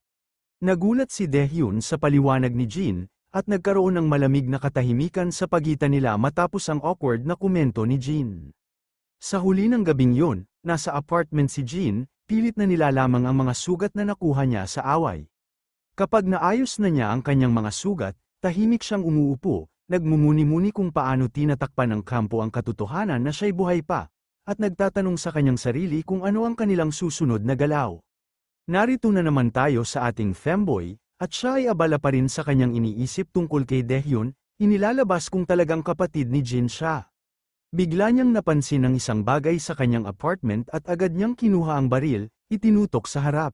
Speaker 1: Nagulat si Daehyun sa paliwanag ni Jean, at nagkaroon ng malamig na katahimikan sa pagitan nila matapos ang awkward na komento ni Jean. Sa huli ng gabing yun, nasa apartment si Jean, pilit na nilalamang ang mga sugat na nakuha niya sa away. Kapag naayos na niya ang kanyang mga sugat, tahimik siyang umuupo, nagmumuni-muni kung paano tinatakpan ng kampo ang katotohanan na siya'y buhay pa, at nagtatanong sa kanyang sarili kung ano ang kanilang susunod na galaw. Narito na naman tayo sa ating Femboy, at siya ay abala pa rin sa kanyang iniisip tungkol kay Daehyun, inilalabas kung talagang kapatid ni Jin siya. Bigla niyang napansin ang isang bagay sa kanyang apartment at agad niyang kinuha ang baril, itinutok sa harap.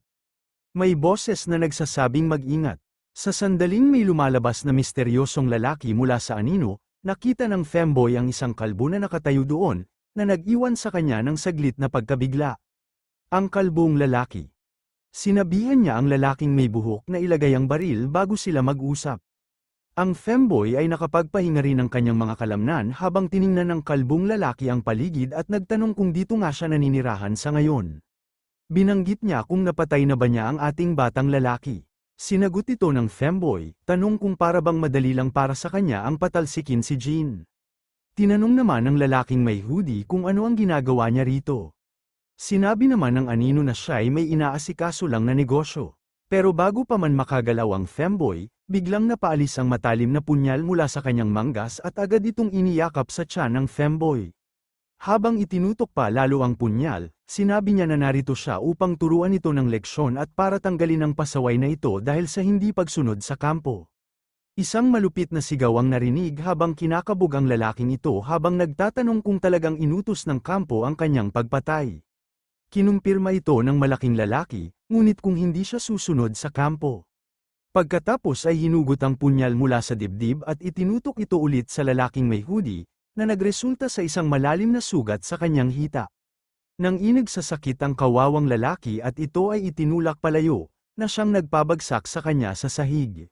Speaker 1: May boses na nagsasabing mag-ingat. Sa sandaling may lumalabas na misteryosong lalaki mula sa anino, nakita ng Femboy ang isang kalbo na nakatayo doon, na nag-iwan sa kanya ng saglit na pagkabigla. Ang kalbong lalaki. Sinabihan niya ang lalaking may buhok na ilagay ang baril bago sila mag-usap. Ang Femboy ay nakapagpahinga rin ng kanyang mga kalamnan habang tiningnan ng kalbong lalaki ang paligid at nagtanong kung dito nga siya naninirahan sa ngayon. Binanggit niya kung napatay na ba niya ang ating batang lalaki. Sinagot ito ng Femboy, tanong kung para bang madali lang para sa kanya ang patalsikin si Jean. Tinanong naman ng lalaking may hoodie kung ano ang ginagawa niya rito. Sinabi naman ng anino na siya'y may inaasikaso lang na negosyo. Pero bago pa man makagalaw ang Femboy, biglang napaalis ang matalim na punyal mula sa kanyang manggas at agad itong iniyakap sa tiyan ng Femboy. Habang itinutok pa lalo ang punyal, sinabi niya na narito siya upang turuan ito ng leksyon at para tanggalin ang pasaway na ito dahil sa hindi pagsunod sa kampo. Isang malupit na sigaw ang narinig habang kinakabog ang lalaking ito habang nagtatanong kung talagang inutos ng kampo ang kanyang pagpatay. Kinumpirma ito ng malaking lalaki, ngunit kung hindi siya susunod sa kampo. Pagkatapos ay hinugot ang punyal mula sa dibdib at itinutok ito ulit sa lalaking may hoodie, na nagresulta sa isang malalim na sugat sa kanyang hita. Nang inig sa sakit ang kawawang lalaki at ito ay itinulak palayo, na siyang nagpabagsak sa kanya sa sahig.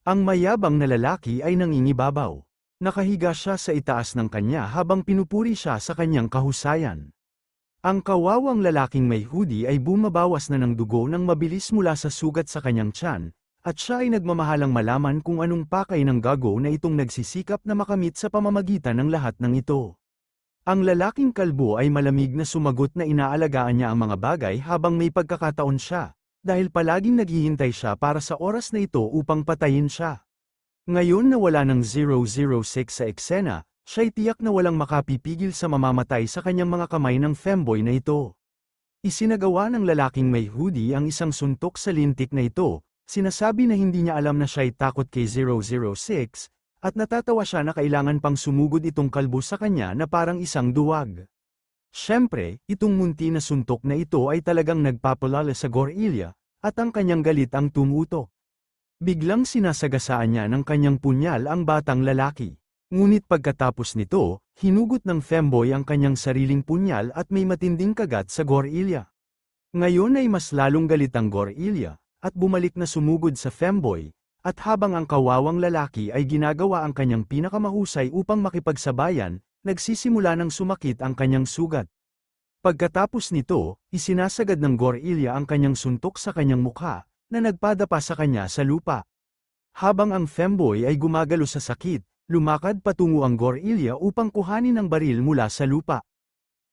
Speaker 1: Ang mayabang na lalaki ay nangingibabaw. Nakahiga siya sa itaas ng kanya habang pinupuri siya sa kanyang kahusayan. Ang kawawang lalaking may hoodie ay bumabawas na ng dugo ng mabilis mula sa sugat sa kanyang tiyan, at siya ay nagmamahalang malaman kung anong pakay ng gago na itong nagsisikap na makamit sa pamamagitan ng lahat ng ito. Ang lalaking kalbo ay malamig na sumagot na inaalagaan niya ang mga bagay habang may pagkakataon siya, dahil palaging naghihintay siya para sa oras na ito upang patayin siya. Ngayon na wala ng 006 sa eksena, siya'y tiyak na walang makapipigil sa mamamatay sa kanyang mga kamay ng femboy na ito. Isinagawa ng lalaking may hoodie ang isang suntok sa lintik na ito, sinasabi na hindi niya alam na siya'y takot kay 006, at natatawa siya na kailangan pang sumugod itong kalbo sa kanya na parang isang duwag. Siyempre, itong munti na suntok na ito ay talagang nagpapalala sa gorilla, at ang kanyang galit ang tumutok. Biglang sinasagasaan niya ng kanyang punyal ang batang lalaki. Ngunit pagkatapos nito, hinugot ng femboy ang kanyang sariling punyal at may matinding kagat sa gorilla. Ngayon ay mas lalong galit ang gorilla, at bumalik na sumugod sa femboy, at habang ang kawawang lalaki ay ginagawa ang kanyang pinakamahusay upang makipagsabayan, nagsisimula ng sumakit ang kanyang sugat. Pagkatapos nito, isinasagad ng gorilla ang kanyang suntok sa kanyang mukha, na nagpadapa sa kanya sa lupa. Habang ang femboy ay gumagalo sa sakit, lumakad patungo ang gorilla upang kuhanin ang baril mula sa lupa.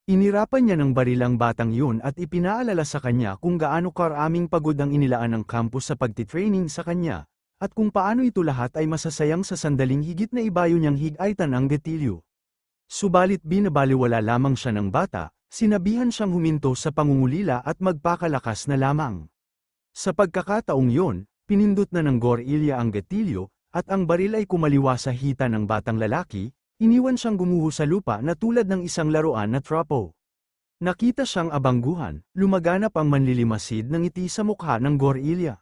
Speaker 1: Inirapan niya ng baril ang batang yun at ipinaalala sa kanya kung gaano karaming pagod ang inilaan ng campus sa pagtitraining sa kanya, at kung paano ito lahat ay masasayang sa sandaling higit na ibayo niyang higaitan ang gatilyo. Subalit binabaliwala lamang siya ng bata, sinabihan siyang huminto sa pangungulila at magpakalakas na lamang. Sa pagkakataong yon, pinindot na ng gorilla ang gatilyo, at ang baril ay kumaliwa sa hita ng batang lalaki, iniwan siyang gumuho sa lupa na tulad ng isang laruan na trapo. Nakita siyang abangguhan, lumaganap ang manlilimasid ng ngiti sa mukha ng gorilla.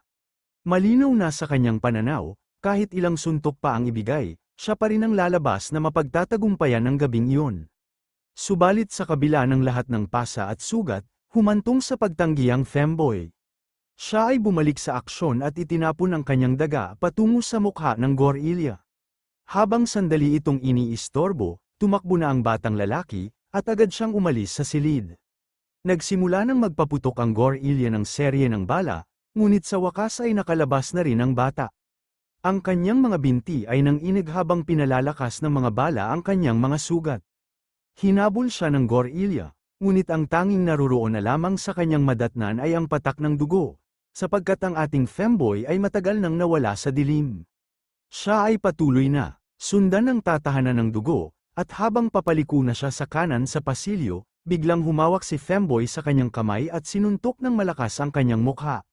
Speaker 1: Malinaw na sa kanyang pananaw, kahit ilang suntok pa ang ibigay, siya pa rin ang lalabas na mapagtatagumpayan ng gabing iyon. Subalit sa kabila ng lahat ng pasa at sugat, humantong sa pagtanggi ang femboy. Siya ay bumalik sa aksyon at itinapon ang kanyang daga patungo sa mukha ng gorilla. Habang sandali itong iniistorbo, tumakbo na ang batang lalaki, at agad siyang umalis sa silid. Nagsimula nang magpaputok ang gorilla ng serye ng bala, ngunit sa wakas ay nakalabas na rin ang bata. Ang kanyang mga binti ay nanginig habang pinalalakas ng mga bala ang kanyang mga sugat. Hinabol siya ng gorilla, ngunit ang tanging naruroon na lamang sa kanyang madatnan ay ang patak ng dugo, sapagkat ang ating femboy ay matagal nang nawala sa dilim. Siya ay patuloy na, sundan ng tatahanan ng dugo, at habang papaliko na siya sa kanan sa pasilyo, biglang humawak si femboy sa kanyang kamay at sinuntok ng malakas ang kanyang mukha.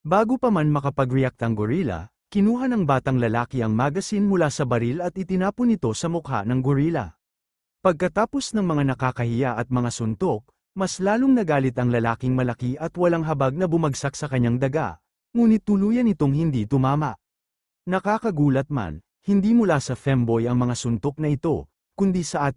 Speaker 1: Bago pa man makapag-react ang gorilla, kinuha ng batang lalaki ang magasin mula sa baril at itinapon ito sa mukha ng gorilla. Pagkatapos ng mga nakakahiya at mga suntok, mas lalong nagalit ang lalaking malaki at walang habag na bumagsak sa kanyang daga, ngunit tuluyan itong hindi tumama. Nakakagulat man, hindi mula sa femboy ang mga suntok na ito, kundi sa ating